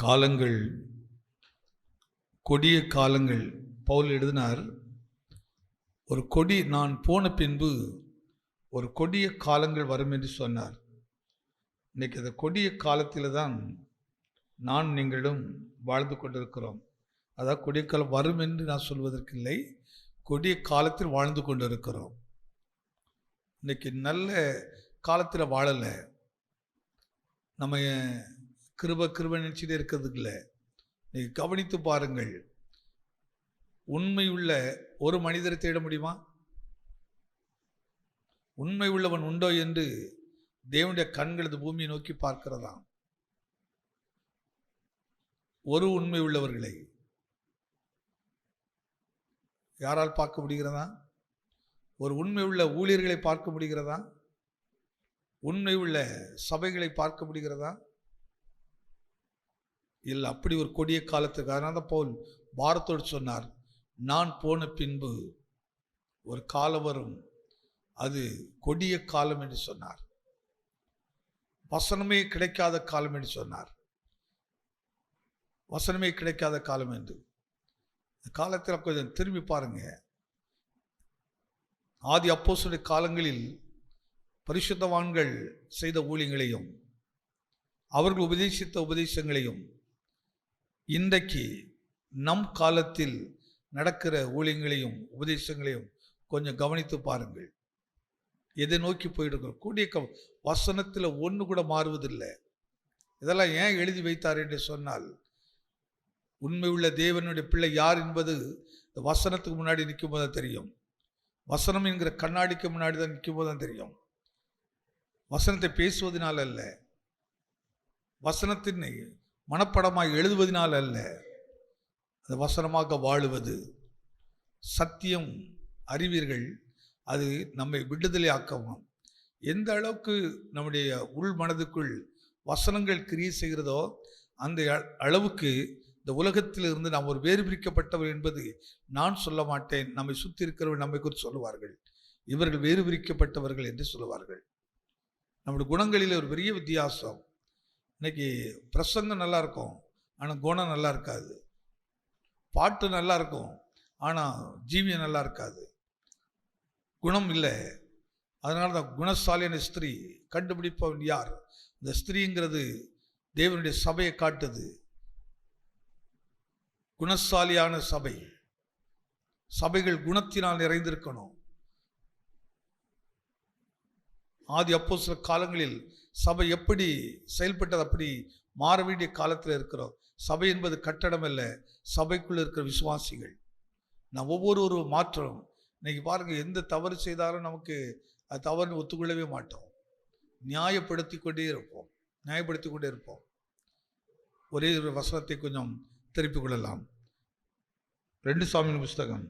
காலங்கள் கொடிய காலங்கள். பவுல் எழுதினார், ஒரு கொடி நான் போன பின்பு ஒரு கொடிய காலங்கள் வரும் என்று சொன்னார். இன்னைக்கு அந்த கொடிய காலத்தில் தான் நான் நீங்களும் வாழ்ந்து கொண்டிருக்கிறோம். அதாவது கொடிய காலம் வரும் என்று நான் சொல்வதற்கு இல்லை, கொடிய காலத்தில் வாழ்ந்து கொண்டிருக்கிறோம். இன்னைக்கு நல்ல காலத்தில் வாழலை, நம்ம கிருப நினைச்சிட்டே இருக்கிறதுக்கு இல்லை. நீங்கள் கவனித்து பாருங்கள், உண்மை உள்ள ஒரு மனிதரை தேட முடியுமா? உண்மை உள்ளவன் உண்டோ என்று தேவனுடைய கண்களது பூமியை நோக்கி பார்க்கிறதா? ஒரு உண்மை உள்ளவர்களை யாரால் பார்க்க முடிகிறதா? ஒரு உண்மை உள்ள ஊழியர்களை பார்க்க முடிகிறதா? உண்மை உள்ள சபைகளை பார்க்க முடிகிறதா? இல்லை. அப்படி ஒரு கொடிய காலத்துக்கு. அதனால தான் பவுல் பாரத்தோடு சொன்னார், நான் போன பின்பு ஒரு காலம் வரும், அது கொடிய காலம் என்று சொன்னார். வசனமே கிடைக்காத காலம் என்று சொன்னார். வசனமே கிடைக்காத காலம் என்று. காலத்தில் கொஞ்சம் திரும்பி பாருங்க. ஆதி அப்போஸ்தலருடைய காலங்களில் பரிசுத்தவான்கள் செய்த ஊழியங்களையும் அவர்கள் உபதேசித்த உபதேசங்களையும் இன்றைக்கு நம் காலத்தில் நடக்கிற ஊழியங்களையும் உபதேசங்களையும் கொஞ்சம் கவனித்து பாருங்கள். எதை நோக்கி போயிடுக்கிறோம்? கூடிய வசனத்தில் ஒன்று கூட மாறுவதில்லை. இதெல்லாம் ஏன் எழுதி வைத்தார் என்று சொன்னால், உண்மை உள்ள தேவனுடைய பிள்ளை யார் என்பது இந்த வசனத்துக்கு முன்னாடி நிற்கும் போது தான் தெரியும். வசனம் என்கிற கண்ணாடிக்கு முன்னாடி தான் நிற்கும் போது தான் தெரியும். வசனத்தை பேசுவதனால் அல்ல, வசனத்தின் மனப்படமாக எழுதுவதனால் அல்ல, அது வசனமாக வாழுவது. சத்தியம் அறிவீர்கள், அது நம்மை விடுதலை ஆக்கவும். எந்த அளவுக்கு நம்முடைய உள் மனதுக்குள் வசனங்கள் கிரியை செய்கிறதோ அந்த அளவுக்கு இந்த உலகத்தில் இருந்து நாம் ஒரு வேறு பிரிக்கப்பட்டவர் என்பது நான் சொல்ல மாட்டேன், நம்மை சுற்றி இருக்கிறவர்கள் நம்மை குறித்து சொல்லுவார்கள், இவர்கள் வேறு பிரிக்கப்பட்டவர்கள் என்று சொல்லுவார்கள். நம்முடைய குணங்களில் ஒரு பெரிய வித்தியாசம். இன்னைக்கு பிரசங்கம் நல்லா இருக்கும், ஆனால் குணம் நல்லா இருக்காது. பாட்டு நல்லா இருக்கும், ஆனால் ஜீவியம் நல்லா இருக்காது, குணம் இல்லை. அதனால தான் குணசாலியான ஸ்திரீ கண்டுபிடிப்பவன் யார்? இந்த ஸ்திரீங்கிறது தேவனுடைய சபையை காட்டுது. குணசாலியான சபை, சபைகள் குணத்தினால் நிறைந்திருக்கணும். ஆதி அப்போஸ்தலர் காலங்களில் சபை எப்படி செயல்பட்டது, அப்படி மாற வேண்டிய காலத்தில் இருக்கிறோம். சபை என்பது கட்டடம் அல்ல, சபைக்குள்ள இருக்கிற விசுவாசிகள். நான் ஒவ்வொரு மாற்றம். இன்னைக்கு பாருங்க, எந்த தவறு செய்தாலும் நமக்கு அது தவறு ஒத்துக்கொள்ளவே மாட்டோம், நியாயப்படுத்தி கொண்டே இருப்போம். ஒரே ஒரு வசனத்தை கொஞ்சம் திருப்பிக் கொள்ளலாம். 2 சாமுவேல் புஸ்தகம்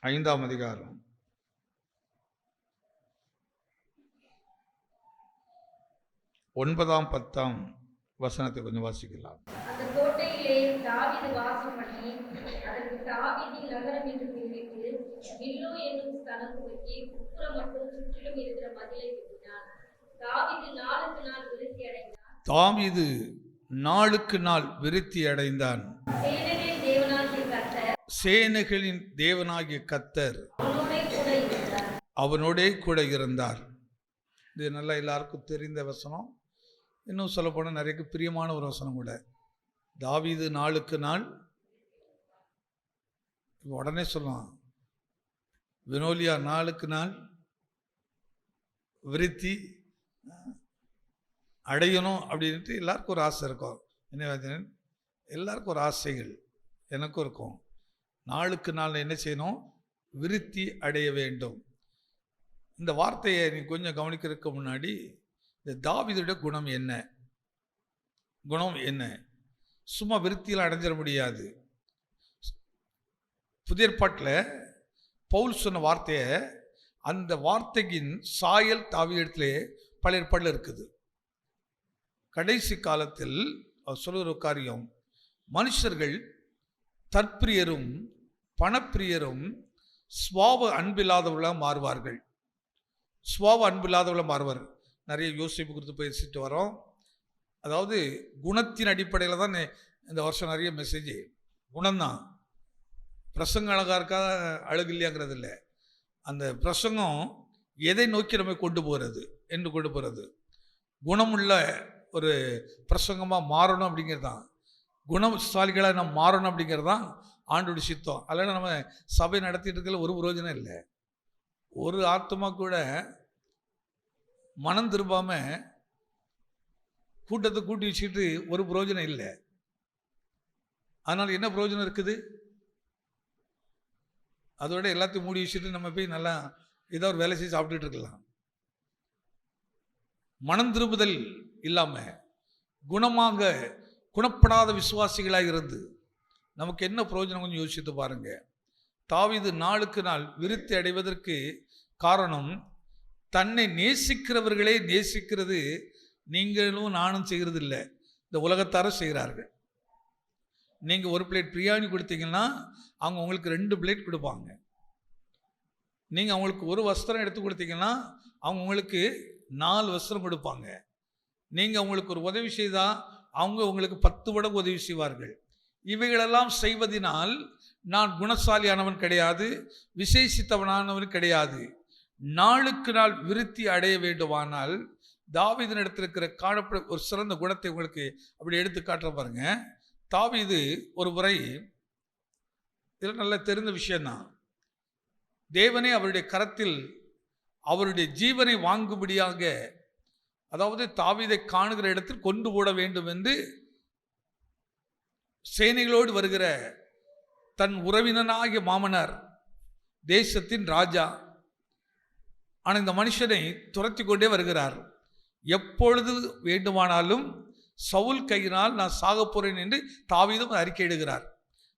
5ஆம் அதிகாரம் 9ஆம் 10ஆம் வசனத்தை கொஞ்சம் வாசிக்கலாம். அந்த கோட்டையிலே தாவீது வாசம் பண்ணி அதற்கு தாவீதின் நகரம் என்று பெயரிட்டு மில்லோ என்னும் ஸ்தலம் துவக்கி உட்புறம் மட்டும் சுற்றிலும் இருக்கிற மதிலை கட்டினான். தாவீது நாளுக்கு நாள் விருத்தி அடைந்தான். சேனைகளின் தேவனாகிய கர்த்தர் அவனோடே கூட இருந்தார். இது நல்லா எல்லாருக்கும் தெரிந்த வசனம். இன்னும் சொல்ல போனால் நிறைய பிரியமான ஒரு வசனம் கூட. தாவீது நாளுக்கு நாள், உடனே சொல்லலாம், வினோலியா நாளுக்கு நாள் விருத்தி அடையணும் அப்படின்ட்டு எல்லாருக்கும் ஒரு ஆசை இருக்கும். என்ன, எல்லாருக்கும் ஒரு ஆசைகள், எனக்கும் இருக்கும். நாளுக்கு நாள் என்ன செய்யணும்? விருத்தி அடைய வேண்டும். இந்த வார்த்தையை நீ கொஞ்சம் கவனிக்கிறதுக்கு முன்னாடி, இந்த தாவீதுடைய குணம் என்ன? சும்மா விருத்தியில் அடைஞ்சிட முடியாது. புதிய ஏற்பாட்டில் பவுல் சொன்ன வார்த்தையை, அந்த வார்த்தையின் சாயல் தாவீதிடத்திலே பழைய ஏற்பாட்டில் இருக்குது. கடைசி காலத்தில் சொல்லுகிற காரியம், மனுஷர்கள் தற்பிரியரும் பணப்பிரியரும் சுவாப அன்பில்லாதவர்களாக மாறுவார்கள். சுபாவ அன்பு இல்லாதவளை மாறுவார். நிறைய யோசிப்பு குறித்து பேசிட்டு வரோம். அதாவது குணத்தின் அடிப்படையில் தான் இந்த வருஷம் நிறைய மெசேஜ். குணம்தான். பிரசங்கம் அழகாக இருக்கா அழகு இல்லையாங்கிறது இல்லை. அந்த பிரசங்கம் எதை நோக்கி நம்ம கொண்டு போகிறது என்று கொண்டு போகிறது. குணமுள்ள ஒரு பிரசங்கமாக மாறணும் அப்படிங்கிறது தான். குணசாலிகளாக நம்ம மாறணும் அப்படிங்கிறது தான் ஆண்டோட சித்தம். அதனால் நம்ம சபை நடத்திட்டு இருக்கல ஒரு பிரயோஜனம் இல்லை. ஒரு ஆத்மா கூட மனம் திரும்பாம கூட்டத்தை கூட்டி வச்சுக்கிட்டு ஒரு பிரயோஜனம் இல்லை. அதனால் என்ன பிரயோஜனம் இருக்குது? அதோட எல்லாத்தையும் மூடி வச்சுட்டு நம்ம போய் நல்லா ஏதோ ஒரு வேலை செய்து சாப்பிட்டுட்டு இருக்கலாம். மனம் திரும்புதல் இல்லாமல் குணப்படாத விசுவாசிகளாக இருந்து நமக்கு என்ன பிரயோஜனம் கொஞ்சம் யோசித்து பாருங்க. தாவீது நாளுக்கு நாள் விருத்தி அடைவதற்கு காரணம் தன்னை நேசிக்கிறவர்களே நேசிக்கிறது நீங்களும் நானும் செய்கிறது இல்லை, இந்த உலகத்தாரும் செய்கிறார்கள். நீங்கள் ஒரு பிளேட் பிரியாணி கொடுத்தீங்கன்னா அவங்க உங்களுக்கு 2 பிளேட் கொடுப்பாங்க. நீங்கள் அவங்களுக்கு ஒரு வஸ்திரம் எடுத்து கொடுத்தீங்கன்னா அவங்க உங்களுக்கு 4 வஸ்திரம் கொடுப்பாங்க. நீங்கள் அவங்களுக்கு ஒரு உதவி செய்தால் அவங்க உங்களுக்கு 10 மடங்கு உதவி செய்வார்கள். இவைகளெல்லாம் செய்வதனால் நான் குணசாலியானவன் கிடையாது, விசேஷித்தவனானவன் கிடையாது. நாளுக்கு நாள் விருத்தி அடைய வேண்டுமானால் தாவீதினிடத்தில் இருக்கிற காணப்பட ஒரு சிறந்த குணத்தை உங்களுக்கு அப்படி எடுத்து காட்டுற பாருங்க. தாவீது ஒரு முறை, இதில் நல்ல தெரிந்த விஷயம்தான், தேவனே அவருடைய கரத்தில் அவருடைய ஜீவனை வாங்கும்படியாக, அதாவது தாவீதை காணுகிற இடத்தில் கொண்டு போட வேண்டும் என்று சேனைகளோடு வருகிற தன் உறவினனாகிய மாமனார், தேசத்தின் ராஜா, ஆனால் இந்த மனுஷனை துரத்தி கொண்டே வருகிறார். எப்பொழுது வேண்டுமானாலும் சவுல் கையினால் நான் சாக போறேன் என்று தாவீதும் அறிக்கையிடுகிறார்.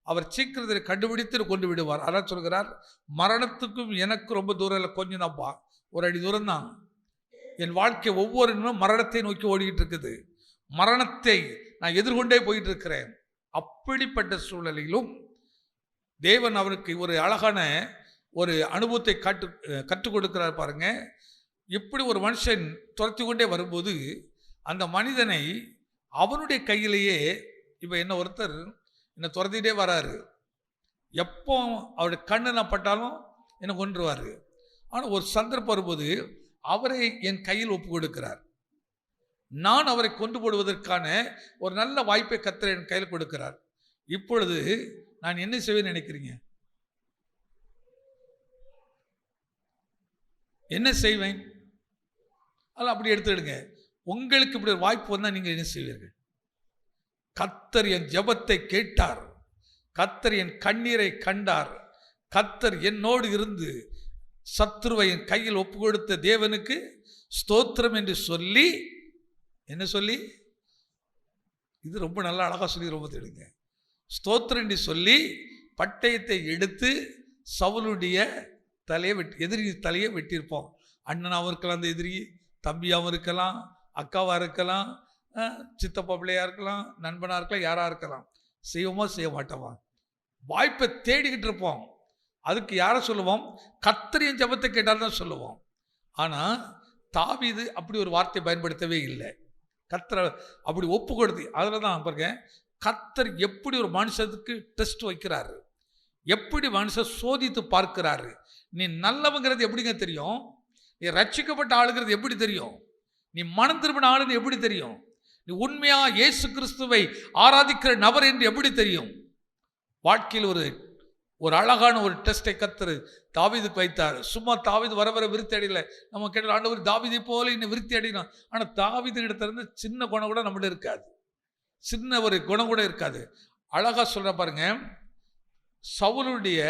அவர் சீக்கிரத்தில் கண்டுபிடித்து கொண்டு விடுவார். அதான் சொல்கிறார், மரணத்துக்கும் எனக்கு ரொம்ப தூரம் இல்லை, கொஞ்சம் தான்ப்பா, ஒரு அடி தூரம் தான். என் வாழ்க்கை ஒவ்வொரு நிமிடம் மரணத்தை நோக்கி ஓடிக்கிட்டு இருக்குது. மரணத்தை நான் எதிர்கொண்டே போயிட்டு இருக்கிறேன். அப்படிப்பட்ட சூழ்நிலையிலும் தேவன் அவருக்கு ஒரு அழகான ஒரு அனுபவத்தை கற்றுக் கொடுக்கிறார் பாருங்க. இப்படி ஒரு மனுஷன் துரத்தி கொண்டே வரும்போது அந்த மனிதனை அவனுடைய கையிலேயே, இப்போ என்ன ஒருத்தர் என்னை துரத்திட்டே வராரு, எப்போ அவருடைய கண்ணு நான் பட்டாலும் என்னை கொன்றுவார். ஆனால் ஒரு சந்தர்ப்பம் வரும்போது அவரை என் கையில் ஒப்பு கொடுக்கிறார். நான் அவரை கொண்டு போடுவதற்கான ஒரு நல்ல வாய்ப்பை கர்த்தர் என் கையில் கொடுக்கிறார். இப்பொழுது நான் என்ன செய்வேன்னு நினைக்கிறீங்க? என்ன செய்வேன்? அதில் அப்படி எடுத்துடுங்க. உங்களுக்கு இப்படி ஒரு வாய்ப்பு வந்தால் நீங்கள் என்ன செய்வீர்கள்? கர்த்தர் என் ஜெபத்தை கேட்டார், கர்த்தர் என் கண்ணீரை கண்டார், கர்த்தர் என்னோடு இருந்து சத்துருவை என் கையில் ஒப்பு கொடுத்த தேவனுக்கு ஸ்தோத்திரம் என்று சொல்லி, என்ன சொல்லி, இது ரொம்ப நல்லா அழகாக சொல்லி ரொம்ப தேடுங்க, ஸ்தோத்திரம் என்று சொல்லி பட்டயத்தை எடுத்து சவுலுடைய தலையை எதிரி தலையை வெட்டியிருப்போம். அண்ணனாகவும் இருக்கலாம், அந்த எதிரி தம்பியாகவும் இருக்கலாம், அக்காவாக இருக்கலாம், சித்தப்பா பிள்ளையாக இருக்கலாம், நண்பனாக இருக்கலாம், யாராக இருக்கலாம். செய்வோமா செய்ய மாட்டோமா? வாய்ப்பை தேடிக்கிட்டு இருப்போம். அதுக்கு யாரை சொல்லுவோம்? கர்த்தரின் ஜெபத்தை கேட்டால் தான் சொல்லுவோம். ஆனால் தாவீது அப்படி ஒரு வார்த்தை பயன்படுத்தவே இல்லை. கர்த்தரை அப்படி ஒப்பு கொடுத்து, அதில் தான் பாருங்க, கர்த்தர் எப்படி ஒரு மனுஷத்துக்கு டெஸ்ட் வைக்கிறாரு, எப்படி மனுஷன் சோதித்து பார்க்கிறாரு. நீ நல்லவங்கிறது எப்படிங்க தெரியும்? நீ ரட்சிக்கப்பட்ட ஆளுங்கிறது எப்படி தெரியும்? நீ மனம் திரும்பின ஆளுன்னு எப்படி தெரியும்? நீ உண்மையா இயேசு கிறிஸ்துவை ஆராதிக்கிற நபர் என்று எப்படி தெரியும்? வாழ்க்கையில் ஒரு அழகான ஒரு டெஸ்டை கர்த்தர் தாவீதுக்கு வைத்தார். சும்மா தாவீது வர வர விருத்தி அடையல. நம்ம கேட்ட ஆண்டவர் தாவீதை போல இன்னும் விருத்தி அடையணும். ஆனால் தாவீது இடத்துல சின்ன குணம் கூட நம்மகிட்ட இருக்காது, சின்ன ஒரு குணம் கூட இருக்காது. அழகா சொல்ற பாருங்க, சவுலுடைய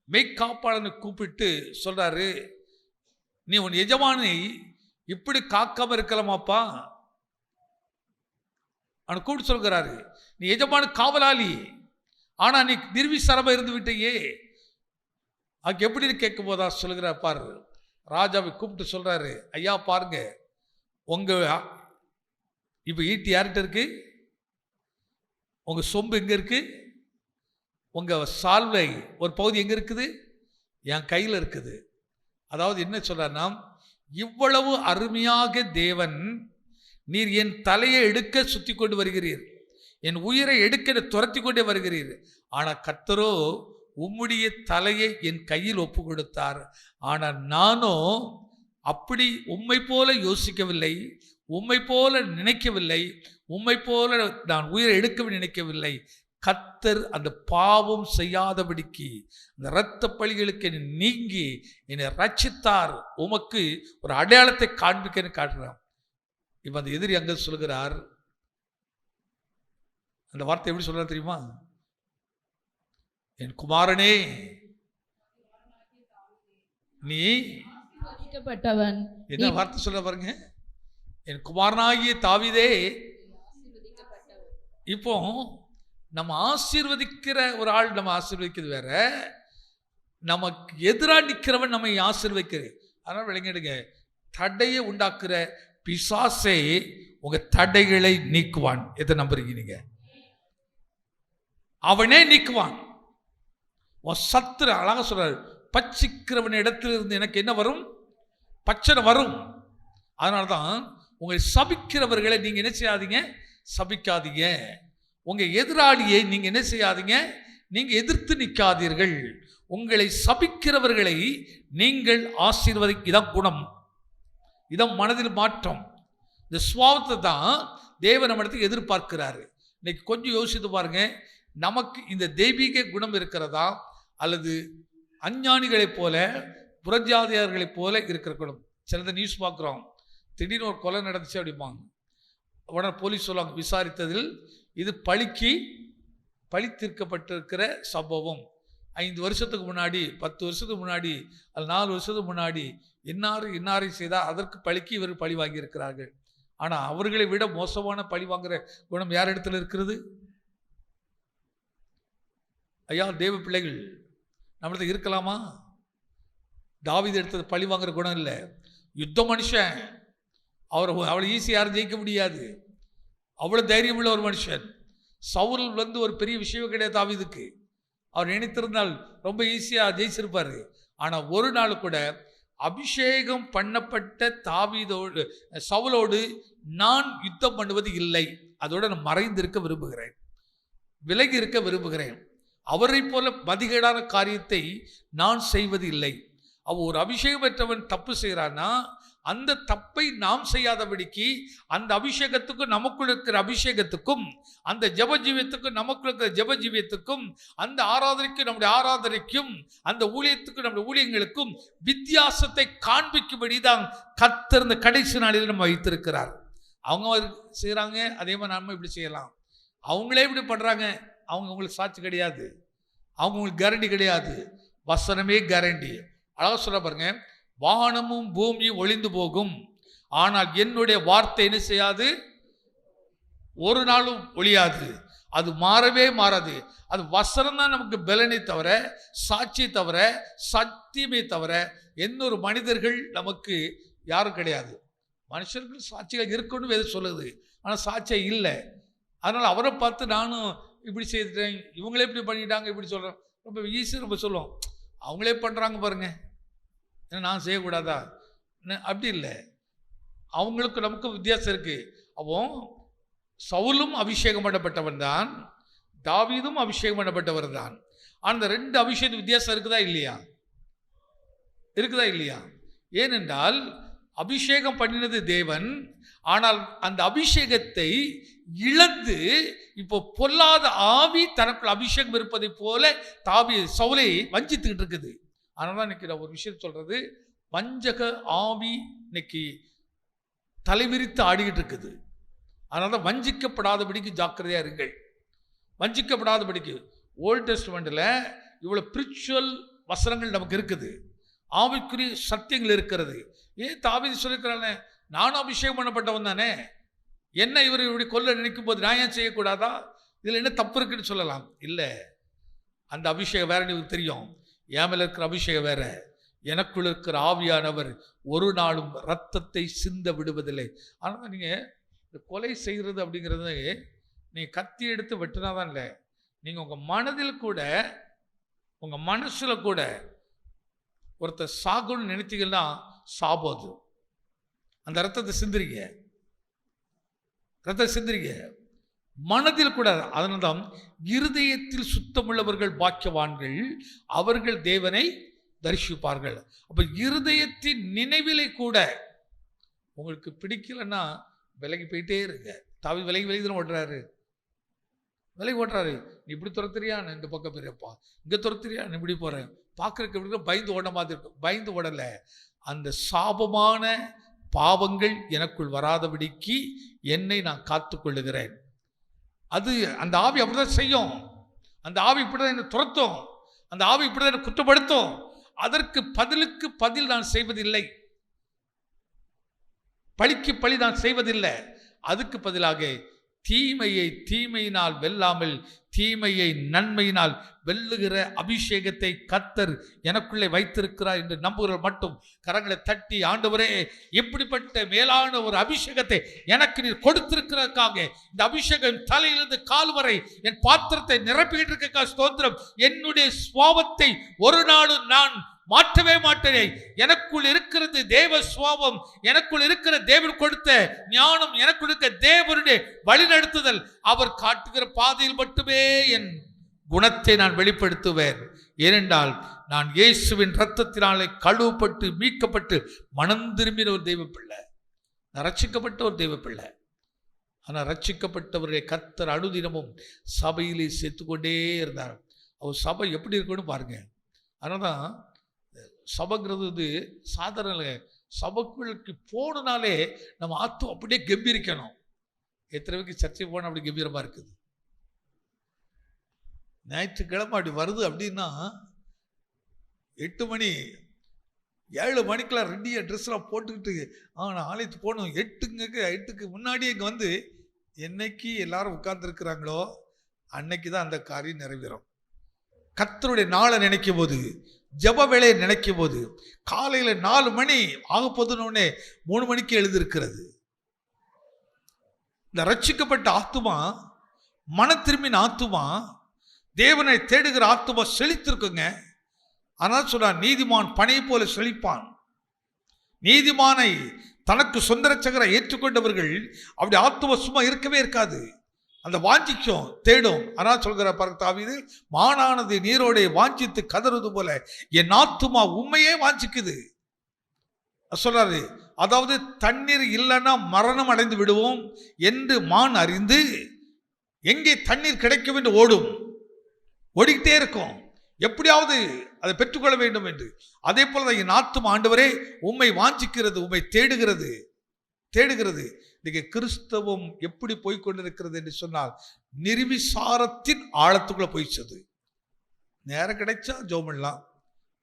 மெய்காப்பாளனை கூப்பிட்டு சொல்றாரு, நீ உன் எஜமானை இப்படி காக்காம இருக்கலாமாப்பா? அவனை கூப்பிட்டு சொல்கிறாரு, நீ எஜமான காவலாளி, ஆனா நீ நிர்விசாரமா இருந்து விட்டையே, அதுக்கு எப்படின்னு கேட்கும் போதா சொல்லுகிற பாரு, ராஜாவை கூப்பிட்டு சொல்றாரு, ஐயா பாருங்க, உங்க இப்ப ஈட்டி யார்கிட்ட இருக்கு? உங்க சொம்பு எங்க இருக்கு? உங்க சால்வை ஒரு பகுதி எங்க இருக்குது? என் கையில் இருக்குது. அதாவது என்ன சொல்றாருன்னா, இவ்வளவு அருமையாக தேவன், நீர் என் தலையை எடுக்க சுத்தி கொண்டு வருகிறீர், என் உயிரை எடுக்க துரத்தி கொண்டே வருகிறீர். ஆனால் கர்த்தரோ உம்முடைய தலையை என் கையில் ஒப்பு கொடுத்தார். ஆனால் நானோ அப்படி உம்மை போல யோசிக்கவில்லை, உம்மை போல நினைக்கவில்லை, உம்மை போல நான் உயிரை எடுக்க நினைக்கவில்லை. கர்த்தர் அந்த பாவம் செய்யாதபடிக்கு அந்த இரத்த பழிகளுக்கு என்னை நீங்கி என்னை ரட்சித்தார். உமக்கு ஒரு அடையாளத்தை காண்பிக்க காட்டுறான். இப்ப அந்த எதிரி அங்க சொல்கிறார், அந்த வார்த்தை எப்படி சொல்றாரு தெரியுமா? என் குமாரனே, நீ ஆசீர்வதிக்கப்பட்டவன். என்ன வார்த்தை சொல்ல பாருங்க, என் குமாரனாகிய தாவீதே. இப்போ நம்ம ஆசீர்வதிக்கிற ஒரு ஆள் நம்ம ஆசீர்வதிக்கிறது வேற, நமக்கு எதிராக நிற்கிறவன் நம்மை ஆசீர்வதிக்கிறது. அதனால விளங்கிடுங்க, தடையை உண்டாக்குற பிசாசே உங்க தடைகளை நீக்குவான். எதை நம்புறீங்க நீங்க? அவனே நீக்குவான். சத்துரு அழகா சொல்றாரு, பச்சிக்கிறவன் இடத்திலிருந்து எனக்கு என்ன வரும்? பச்சனை வரும். அதனால்தான் உங்களை சபிக்கிறவர்களை நீங்க என்ன செய்யாதீங்க? சபிக்காதீங்க. உங்க எதிராளியை நீங்க என்ன செய்யாதீங்க? நீங்க எதிர்த்து நிற்காதீர்கள். உங்களை சபிக்கிறவர்களை நீங்கள் ஆசீர்வதிக்க. இதான் குணம், இதான் மனதில் மாற்றம். இந்த சுவாவத்தை தான் தேவன் நம்ம இடத்துக்கு எதிர்பார்க்கிறாரு. இன்னைக்கு கொஞ்சம் யோசித்து பாருங்க, நமக்கு இந்த தெய்வீக குணம் இருக்கிறதா அல்லது அஞ்ஞானிகளைப் போல புறஜாதியார்களைப் போல இருக்கிற குணம்? சிலதை நியூஸ் பார்க்குறோம், திடீர்னு ஒரு கொலை நடந்துச்சு அப்படிம்பாங்க. உடனே போலீஸ் சொல்லுவாங்க, விசாரித்ததில் இது பழி தீர்க்கப்பட்டிருக்கிற சம்பவம். 5 வருஷத்துக்கு முன்னாடி, 10 வருஷத்துக்கு முன்னாடி, அல்ல 4 வருஷத்துக்கு முன்னாடி இன்னாரை செய்தால் அதற்கு பழிக்கு இவர் பழி வாங்கியிருக்கிறார்கள். ஆனால் அவர்களை விட மோசமான பழி வாங்குற குணம் யார் இடத்துல இருக்கிறது? ஐயா, தேவ பிள்ளைகள் நம்மளது இருக்கலாமா? தாவீது எடுத்தது பழி வாங்குற குணம் இல்லை. யுத்த மனுஷன், அவளை ஈஸியாக யாரும் ஜெயிக்க முடியாது. அவ்வளோ தைரியம் உள்ள ஒரு மனுஷன். சவுல் ஒரு பெரிய விஷயம் கிடையாது தாவீதுக்கு. அவர் நினைத்திருந்தால் ரொம்ப ஈஸியாக ஜெயிச்சிருப்பார். ஆனால் ஒரு நாள் கூட அபிஷேகம் பண்ணப்பட்ட தாவீதோடு சவுலோடு நான் யுத்தம் பண்ணுவது இல்லை. அதோட நான் மறைந்திருக்க விரும்புகிறேன், விலகி இருக்க விரும்புகிறேன். அவரை போல மதிகேடான காரியத்தை நான் செய்வது இல்லை. ஒரு அபிஷேகம் பெற்றவன் தப்பு செய்கிறான்னா அந்த தப்பை நாம் செய்யாதபடிக்கு அந்த அபிஷேகத்துக்கும் நமக்குள் இருக்கிற அபிஷேகத்துக்கும், அந்த ஜபஜீவியத்துக்கும் நமக்குள் இருக்கிற ஜபஜீவியத்துக்கும், அந்த ஆராதனைக்கும் நம்முடைய ஆராதனைக்கும், அந்த ஊழியத்துக்கும் நம்முடைய ஊழியங்களுக்கும் வித்தியாசத்தை காண்பிக்கும்படி தான் கர்த்தர் இந்த கடைசி நாளில் நம்ம வைத்திருக்கிறார். அவங்க செய்கிறாங்க, அதே மாதிரி நம்ம இப்படி செய்யலாம். அவங்களே இப்படி பண்ணுறாங்க, உங்களுக்கு சாட்சி கிடையாது, அவங்களுக்கு கேரண்டி கிடையாது. வசனமே கேரண்டி. அழகாக சொல்ல பாருங்க, வானமும் பூமியும் ஒளிந்து போகும், ஆனால் என்னுடைய வார்த்தை என்ன செய்யாது? ஒரு நாளும் ஒழியாது. அது மாறவே மாறாது. அது வசனம் தான் நமக்கு பலனை தவிர, சாட்சியை தவிர, சத்தியமே தவிர இன்னொரு மனிதர்கள் நமக்கு யாரும் கிடையாது. மனுஷர்கள் சாட்சிகள் இருக்குன்னு வேறு சொல்லுது, ஆனால் சாட்சியம் இல்லை. அதனால் அவரை பார்த்து நானும் இப்படி செய்துட்டேன், இவங்களே இப்படி பண்ணிட்டாங்க இப்படி சொல்கிறேன். ரொம்ப ஈஸியாக ரொம்ப சொல்லுவோம், அவங்களே பண்ணுறாங்க பாருங்க, நான் செய்யக்கூடாதா? அப்படி இல்லை. அவங்களுக்கு நமக்கு வித்தியாசம் இருக்குது. அப்போ சவுலும் அபிஷேகம் பண்ணப்பட்டவன் தான், தாவீதும் அபிஷேகம் பண்ணப்பட்டவர் தான். ஆனால் அந்த 2 அபிஷேகம் வித்தியாசம் இருக்குதா இல்லையா? இருக்குதா இல்லையா? ஏனென்றால் அபிஷேகம் பண்ணினது தேவன், ஆனால் அந்த அபிஷேகத்தை இழந்து இப்போ பொல்லாத ஆவி தனக்குள் அபிஷேகம் இருப்பதை போல சவுலை வஞ்சித்துக்கிட்டு இருக்குது. அதனால தான் இன்னைக்கு நான் ஒரு விஷயம் சொல்றது, வஞ்சக ஆவி இன்னைக்கு தலைவிரித்து ஆடிக்கிட்டு இருக்குது. அதனால தான் வஞ்சிக்கப்படாதபடிக்கு ஜாக்கிரதையா இருங்கள். வஞ்சிக்கப்படாதபடிக்கு ஓல்ட் டெஸ்டமெண்ட்ல இவ்வளவு ஸ்பிரிச்சுவல் வசனங்கள் நமக்கு இருக்குது, ஆவிக்குரிய சத்தியங்கள் இருக்கிறது. ஏன் தாவீது சொல்லியிருக்கிறானே, நானும் அபிஷேகம் பண்ணப்பட்டவன் தானே, என்ன இவர் இப்படி கொல்ல நினைக்கும் போது நான் ஏன் செய்யக்கூடாதா? இதில் என்ன தப்பு இருக்குன்னு சொல்லலாம். இல்லை, அந்த அபிஷேகம் வேற எனக்கு தெரியும். என் மேல இருக்கிற அபிஷேகம் வேற. எனக்குள்ள இருக்கிற ஆவியானவர் ஒரு நாளும் ரத்தத்தை சிந்த விடுவதில்லை. ஆனால் நீங்கள் இந்த கொலை செய்கிறது அப்படிங்கிறது நீங்கள் கத்தி எடுத்து வெட்டினாதான் இல்லை, நீங்கள் உங்கள் மனதில் கூட, உங்கள் மனசில் கூட ஒருத்தர் சாகுன்னு நினைத்தீங்கன்னா சாபம். அந்த ரத்தத்தை சிந்திரிங்க, ரத்தத்தை சிந்திரிங்க. மனதில் கூட. அதனால்தான் இருதயத்தில் சுத்தமுள்ளவர்கள் பாக்கியவான்கள், அவர்கள் தேவனை தரிசிப்பார்கள். அப்ப இருதயத்தின் நினைவிலே கூட உங்களுக்கு பிடிக்கலன்னா விலகி போயிட்டே இருங்க. தாவீது விலகி தான் ஓடுறாரு, விலகி ஓடுறாரு. நீ இப்படி துரத்துறியா, நான் இந்த பக்கம் பெரியப்பா, இங்கே துரத்துறியா, நான் இப்படி போகிறேன், பார்க்குறதுக்கு எப்படி பயந்து ஓட மாதிரி இருக்கும். பயந்து ஓடலை. அந்த சாபமான பாவங்கள் எனக்குள் வராதபடிக்கு என்னை நான் காத்து கொள்ளுகிறேன். அது அந்த ஆவி அப்படிதான் செய்யும். அந்த ஆவி இப்படிதான் என்னை துரத்தும். அந்த ஆவி இப்படிதான் என்னை குற்றப்படுத்தும். அதற்கு பதிலுக்கு பதில் நான் செய்வதில்லை, பழிக்கு பழி நான் செய்வதில்லை. அதுக்கு பதிலாக தீமையை தீமையினால் வெல்லாமல் தீமையை நன்மையினால் வெல்லுகிற அபிஷேகத்தை கர்த்தர் எனக்குள்ளே வைத்திருக்கிறார் என்று நம்புகிறவர் மட்டும் கரங்களை தட்டி, ஆண்டவரே இப்படிப்பட்ட மேலான ஒரு அபிஷேகத்தை எனக்கு நீர் கொடுத்திருக்கிறதுக்காக, இந்த அபிஷேகம் தலையிலிருந்து கால் வரை என் பாத்திரத்தை நிரப்பிட்டு இருக்க ஸ்தோத்திரம். என்னுடைய சுவாபத்தை ஒரு நாளும் நான் மாற்றவே மாட்டேன். எனக்குள் இருக்கிறது தேவ சுவாபம், எனக்குள் இருக்கிற தேவன் கொடுத்த ஞானம், எனக்குள் இருக்க தேவனுடைய வழிநடத்துதல், அவர் காட்டுகிற பாதையில் மட்டுமே என் குணத்தை நான் வெளிப்படுத்துவேன். ஏனென்றால் நான் இயேசுவின் இரத்தத்தினாலே கழுவப்பட்டு மீட்கப்பட்டு மனம் திரும்பின ஒரு தெய்வ பிள்ளை, நான் ரட்சிக்கப்பட்ட ஒரு தெய்வ பிள்ளை. ஆனால் ரட்சிக்கப்பட்டவருடைய கர்த்தர் அனுதினமும் சபையிலே சேர்த்துக்கொண்டே இருந்தார். அவர் சபை எப்படி இருக்குன்னு பாருங்க. அதனால தான் சபைங்கிறது சாதாரண சபைகளுக்கு போனாலே நம்ம ஆத்தும் அப்படியே கம்பீரிக்கணும். எத்தனை பேருக்கு சர்ச்சை போனால் அப்படி கம்பீரமாக இருக்குது. ஞாயிற்றுக்கிழமை அப்படி வருது அப்படின்னா 8 மணி 7 மணிக்கெல்லாம் ரெடியாக ட்ரெஸ்லாம் போட்டுக்கிட்டு நான் ஆலயத்துக்கு போகணும். 8க்கு முன்னாடியே இங்கே வந்து என்னைக்கு எல்லாரும் உட்கார்ந்துருக்கிறாங்களோ அன்னைக்கு தான் அந்த காரியம் நிறைவேறும். கர்த்தருடைய நாளை நினைக்கும் போது, ஜப வேலையை நினைக்கும் போது, காலையில் 4 மணி ஆக போதுன்னு 3 மணிக்கு எழுதிருக்கிறது. இந்த ரட்சிக்கப்பட்ட ஆத்துமா, மன திரும்பின ஆத்துமா, தேவனை தேடுகிற ஆத்துமா செழித்திருக்குங்க. ஆனால் சொன்னார், நீதிமான் பனை போல செழிப்பான். நீதிமானை தனக்கு சொந்த ரட்சகரை ஏற்றுக்கொண்டவர்கள் அப்படி ஆத்தும சும்மா இருக்கவே இருக்காது. அந்த வாஞ்சிக்கும் தேடும். ஆனால் சொல்கிற தாவீது, மானானது நீரோடை வாஞ்சித்து கதறுவது போல என் ஆத்துமா உண்மையே வாஞ்சிக்குது சொல்றாரு. அதாவது தண்ணீர் இல்லைன்னா மரணம் அடைந்து விடுவோம் என்று மான் அறிந்து எங்கே தண்ணீர் கிடைக்கும் என்று ஓடும், ஓடிக்கிட்டே இருக்கும், எப்படியாவது அதை பெற்றுக்கொள்ள வேண்டும் என்று. அதே போலதான் என் ஆத்துமா ஆண்டவரே உம்மை வாஞ்சிக்கிறது, உம்மை தேடுகிறது. இன்னைக்கு கிறிஸ்தவம் எப்படி போய்கொண்டிருக்கிறது என்று சொன்னால், நிர்விசாரத்தின் ஆழத்துக்குள்ள போயிச்சது. நேரம் கிடைச்சா ஜெபம் பண்ணலாம்,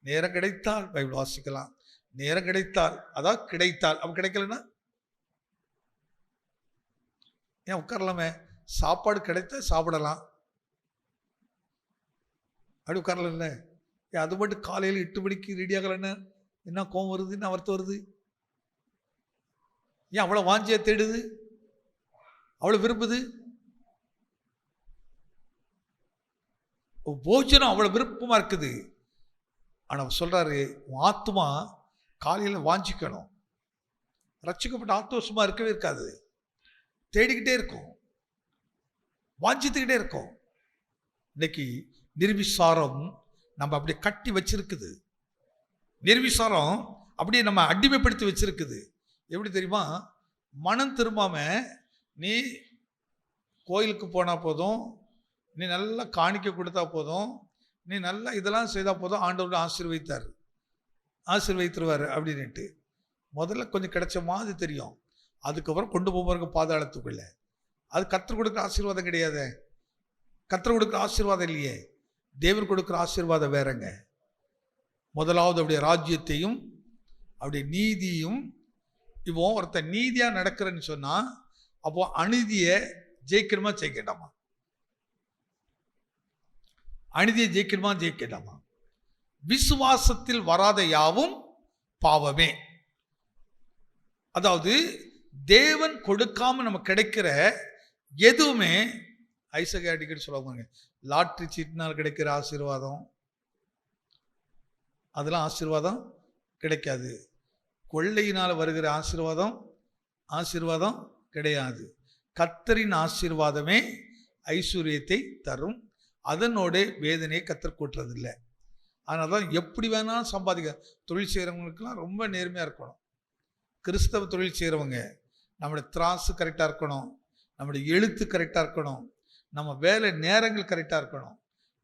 நேரம் கிடைத்தால் பைபிள் வாசிக்கலாம், நேரம் கிடைத்தால் அதான் கிடைத்தால், அப்ப கிடைக்கலன்னா ஏன் உட்காரலாமே, சாப்பாடு கிடைத்தா சாப்பிடலாம், அப்படி உட்காரல. அது மட்டும் காலையில் 8 மணிக்கு ரெடி ஆகலன்னா என்ன கோவம் வருது, என்ன வருத்தம் வருது? ஏன் அவ்வளோ வாஞ்சியா தேடுது, அவ்வளோ விரும்புது? போஜனம் அவ்வளோ விருப்பமாக இருக்குது. ஆனால் சொல்கிறாரு, ஆத்துமா காலையில் வாஞ்சிக்கணும். ரட்சிக்கப்பட்ட ஆத்துவசமாக இருக்கவே இருக்காது, தேடிக்கிட்டே இருக்கும், வாஞ்சித்துக்கிட்டே இருக்கும். இன்னைக்கு நிர்விசாரம் நம்ம அப்படியே கட்டி வச்சிருக்குது. நிர்விசாரம் அப்படியே நம்ம அடிமைப்படுத்தி வச்சிருக்குது. எப்படி தெரியுமா? மனம் திரும்பாம நீ கோயிலுக்கு போனால் போதும், நீ நல்லா காணிக்க கொடுத்தா போதும், நீ நல்லா இதெல்லாம் செய்தால் போதும், ஆண்டவர் ஆசீர்வதித்துருவார் அப்படின்ட்டு முதல்ல கொஞ்சம் கிடைச்ச மாதிரி தெரியும். அதுக்கப்புறம் கொண்டு போவாங்க பாதாளத்துக்குள்ள. அது கர்த்தர் கொடுக்குற ஆசீர்வாதம் கிடையாது. கர்த்தர் கொடுக்குற ஆசீர்வாதம் இல்லையே, தேவன் கொடுக்குற ஆசீர்வாதம் வேறங்க. முதலாவது அப்படியே ராஜ்யத்தையும் அப்படியே நீதியும். இப்போ ஒருத்தர் நீதியா நடக்கிறன்னு சொன்னா, அப்போ அநீதியை ஜெயிக்கணுமா ஜெயிக்கண்டாமா? அநீதியை ஜெயிக்கண்டாமா? விசுவாசத்தில் வராத யாவும் பாவமே. அதாவது தேவன் கொடுக்காம நம்ம கிடைக்கிற எதுவுமே, ஐசகை அடிக்கடி சொல்லுவாங்க, லாட்ரி சீட்டினால் கிடைக்கிற ஆசீர்வாதம் அதெல்லாம் ஆசீர்வாதம் கிடைக்காது. கொள்ளையினால் வருகிற ஆசீர்வாதம் ஆசீர்வாதம் கிடையாது. கர்த்தரின் ஆசீர்வாதமே ஐஸ்வர்யத்தை தரும். அதனோட வேதனையை கர்த்தர் கூட்டுறதில்லை. அதனால தான் எப்படி வேணாலும் சம்பாதிக்க. தொழில் செய்கிறவங்களுக்கெல்லாம் ரொம்ப நேர்மையாக இருக்கணும். கிறிஸ்தவ தொழில் செய்கிறவங்க நம்மளுடைய திராசு கரெக்டாக இருக்கணும், நம்முடைய எழுத்து கரெக்டாக இருக்கணும், நம்ம வேலை நேரங்கள் கரெக்டாக இருக்கணும்.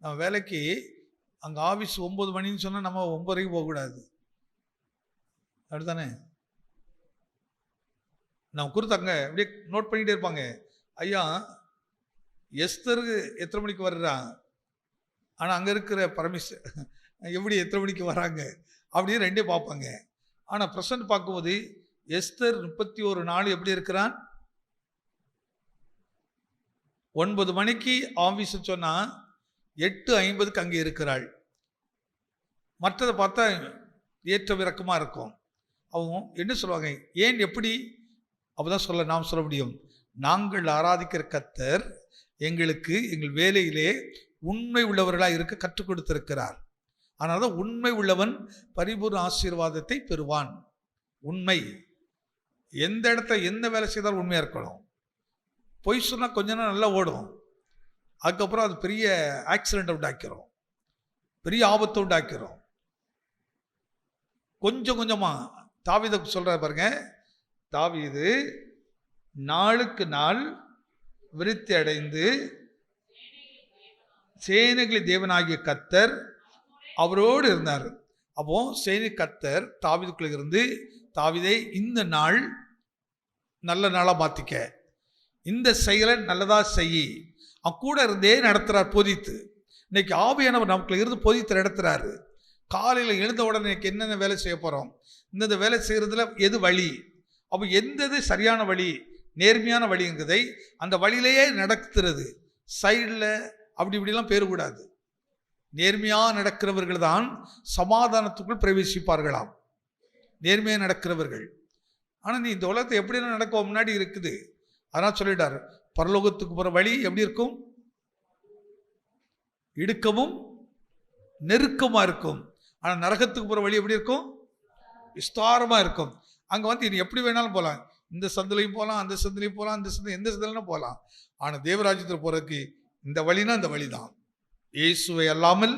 நம்ம வேலைக்கு அங்கே ஆஃபீஸ் 9 மணின்னு சொன்னால் நம்ம 9 வரைக்கும் போகக்கூடாது. அப்படித்தானே? நம்ம கொடுத்தாங்க அப்படியே நோட் பண்ணிகிட்டே இருப்பாங்க. ஐயா எஸ்தருக்கு எத்தனை மணிக்கு வர்றா, ஆனால் அங்கே இருக்கிற எப்படி எத்தனை மணிக்கு வராங்க அப்படின்னு ரெண்டே பார்ப்பாங்க. ஆனால் ப்ரெசன்ட் பார்க்கும்போது எஸ்தர் 31 நாள் எப்படி இருக்கிறான்? 9 மணிக்கு ஆஃபீஸ் சொன்னால் 8:50 அங்கே இருக்கிறாள். மற்றதை பார்த்தா ஏற்ற இறக்கமாக இருக்கும். அவங்க என்ன சொல்லுவாங்க, ஏன் எப்படி? அப்போதான் நாம் சொல்ல முடியும், நாங்கள் ஆராதிக்கிற கர்த்தர் எங்களுக்கு எங்கள் வேலையிலே உண்மை உள்ளவர்களாக இருக்க கற்றுக் கொடுத்திருக்கிறார். அதனால தான் உண்மை உள்ளவன் பரிபூர்ண ஆசீர்வாதத்தை பெறுவான். உண்மை, எந்த இடத்துல எந்த வேலை செய்தாலும் உண்மையாக இருக்கணும். பொய் சொன்னால் கொஞ்ச நேரம் நல்லா ஓடும், அதுக்கப்புறம் அது பெரிய ஆக்சிடென்ட் உண்டாக்கிறோம், பெரிய ஆபத்தை உண்டாக்கிறோம். கொஞ்சம் கொஞ்சமாக தாவீதை சொல்கிற பாருங்க, தாவீது நாளுக்கு நாள் விருத்தி அடைந்து சேனைகளின் தேவனாகிய கர்த்தர் அவரோடு இருந்தார். அப்போ சேனை கர்த்தர் தாவீதுக்குள்ள இருந்து, தாவீதை இந்த நாள் நல்ல நாளாக மாற்றிக்க, இந்த செயலை நல்லதாக செய், கூட இருந்தே நடத்துகிறார் போதித்து. இன்னைக்கு ஆவியானவர் நமக்குள்ள இருந்து போதித்து நடத்துகிறாரு. காலையில் எழுந்த உடனே இன்னைக்கு என்னென்ன வேலை செய்ய போகிறோம், இந்த வேலை செய்கிறதுல எது வழி, அப்போ எந்தது சரியான வழி, நேர்மையான வழிங்கிறதை அந்த வழியிலேயே நடத்துறது. சைடில் அப்படி இப்படிலாம் பேரக்கூடாது. நேர்மையாக நடக்கிறவர்கள் தான் சமாதானத்துக்குள் பிரவேசிப்பார்களாம். நேர்மையாக நடக்கிறவர்கள். ஆனால் நீ இந்த உலகத்தை எப்படிலாம் நடக்க முன்னாடி இருக்குது. அதனால் சொல்லிட்டார், பரலோகத்துக்கு போகிற வழி எப்படி இருக்கும்? இடுக்கமும் நெருக்கமாக இருக்கும். ஆனால் நரகத்துக்கு போகிற வழி எப்படி இருக்கும்? விஸ்தாரமாக இருக்கும். அங்கே நீ எப்படி வேணாலும் போகலாம், இந்த சந்திலையும் போகலாம், அந்த சந்திலையும் போகலாம், அந்த சந்தை எந்த சந்திலனா போகலாம். ஆனால் தேவராஜ்யத்தில் போகிறதுக்கு இந்த வழினா இந்த வழி தான். இயேசுவை அல்லாமல்,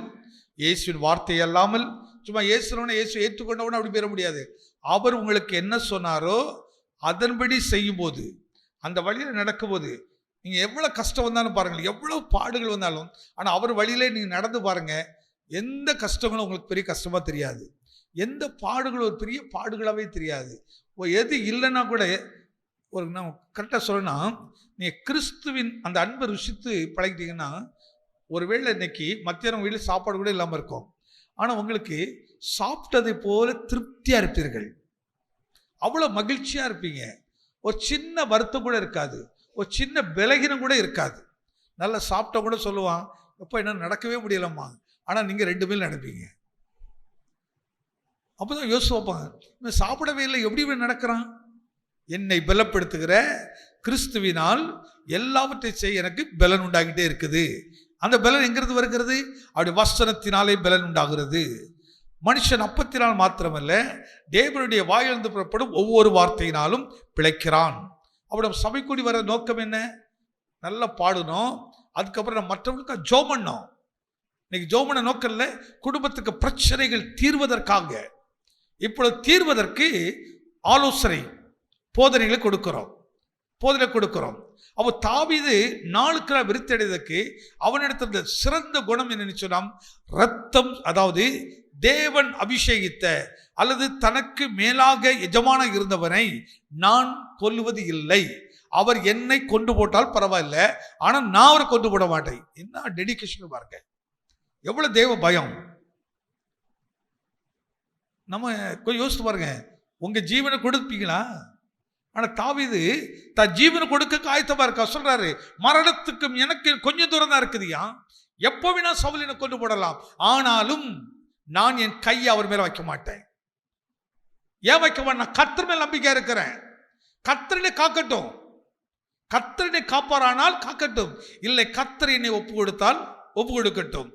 இயேசுவின் வார்த்தையை அல்லாமல், சும்மா இயேசுனோட இயேசு ஏற்றுக்கொண்டவன அப்படி பெற முடியாது. அவர் உங்களுக்கு என்ன சொன்னாரோ அதன்படி செய்யும்போது, அந்த வழியில் நடக்கும்போது, நீங்கள் எவ்வளோ கஷ்டம் வந்தாலும் பாருங்கள், எவ்வளோ பாடுகள் வந்தாலும், ஆனால் அவர் வழியிலே நீங்கள் நடந்து பாருங்கள், எந்த கஷ்டங்களும் உங்களுக்கு பெரிய கஷ்டமாக தெரியாது. எந்த பாடுகளும் ஒரு பெரிய பாடுகளாகவே தெரியாது. எது இல்லைன்னா கூட ஒரு நம்ம கரெக்டாக சொல்லணும்னா, நீங்கள் கிறிஸ்துவின் அந்த அன்பை ருசித்து பழகிட்டீங்கன்னா, ஒருவேளை இன்னைக்கு மத்தியானம் வீட்டில் சாப்பாடு கூட இல்லாமல் இருக்கும், ஆனால் உங்களுக்கு சாப்பிட்டதை போல திருப்தியாக இருப்பீர்கள், அவ்வளோ மகிழ்ச்சியாக இருப்பீங்க. ஒரு சின்ன வருத்தம் கூட இருக்காது, ஒரு சின்ன பலகீனம் கூட இருக்காது. நல்லா சாப்பிட்டா கூட சொல்லுவான், எப்போ என்ன நடக்கவே முடியலம்மா, ஆனால் நீங்கள் 2 மீல் நடப்பீங்க. அப்போ தான் யோசிச்சு வைப்பாங்க, இவன் சாப்பிடவே இல்லை, எப்படி இவன் நடக்கிறான்? என்னை பலப்படுத்துகிற கிறிஸ்துவினால் எல்லாவற்றை செய்ய எனக்கு பலன் உண்டாகிட்டே இருக்குது. அந்த பலன் எங்கிறது வருகிறது? அப்படி வசனத்தினாலே பலன் உண்டாகிறது. மனுஷன் அப்பத்தினால் மாத்திரமல்ல, தேவனுடைய வாயிலிருந்து புறப்படும் ஒவ்வொரு வார்த்தையினாலும் பிழைக்கிறான். அப்படி நம்ம சபை கூடி வர நோக்கம் என்ன? நல்லா பாடணும், அதுக்கப்புறம் நம்ம மற்றவங்களுக்கு ஜெபம் பண்ணோம். இன்னைக்கு ஜெபம் பண்ண நோக்கம் இல்லை, குடும்பத்துக்கு பிரச்சனைகள் தீர்வதற்காக. இப்பொழுது தீர்வதற்கு ஆலோசனை போதனைகளை கொடுக்கிறோம். அப்போ தாவீது நாளுக்கு நாள் விருத்தி அடைவதற்கு அவனிடத்தில் சிறந்த குணம் என்னன்னு சொன்னால், ரத்தம், அதாவது தேவன் அபிஷேகித்த அல்லது தனக்கு மேலாக எஜமான இருந்தவனை நான் கொல்லுவது இல்லை. அவர் என்னை கொண்டு போட்டால் பரவாயில்ல, ஆனால் நான் அவரை கொண்டு போட மாட்டேன். என்ன டெடிகேஷன் பாருங்க, எவ்வளவு தேவ பயம். நம்ம கொஞ்சம் யோசித்து பாருங்க, உங்க ஜீவனை கொடுப்பீங்களா? ஆனால் தாவீது தன் ஜீவனை கொடுக்க ஆயத்தமா இருக்கா. சொல்றாரு, மரணத்துக்கும் எனக்கு கொஞ்சம் தூரம் தான் இருக்குதுயா, எப்போ வேணா சவுலினை கொண்டு போடலாம், ஆனாலும் நான் என் கையை அவர் மேல வைக்க மாட்டேன். ஏன் வைக்க மாட்டேன்? நான் கர்த்தர் மேல் நம்பிக்கை இருக்கிறேன். கர்த்தரனை காக்கட்டும், கர்த்தரனை காப்பாரானால் காக்கட்டும், இல்லை கர்த்தர் என்னை ஒப்பு கொடுத்தால் ஒப்பு கொடுக்கட்டும்.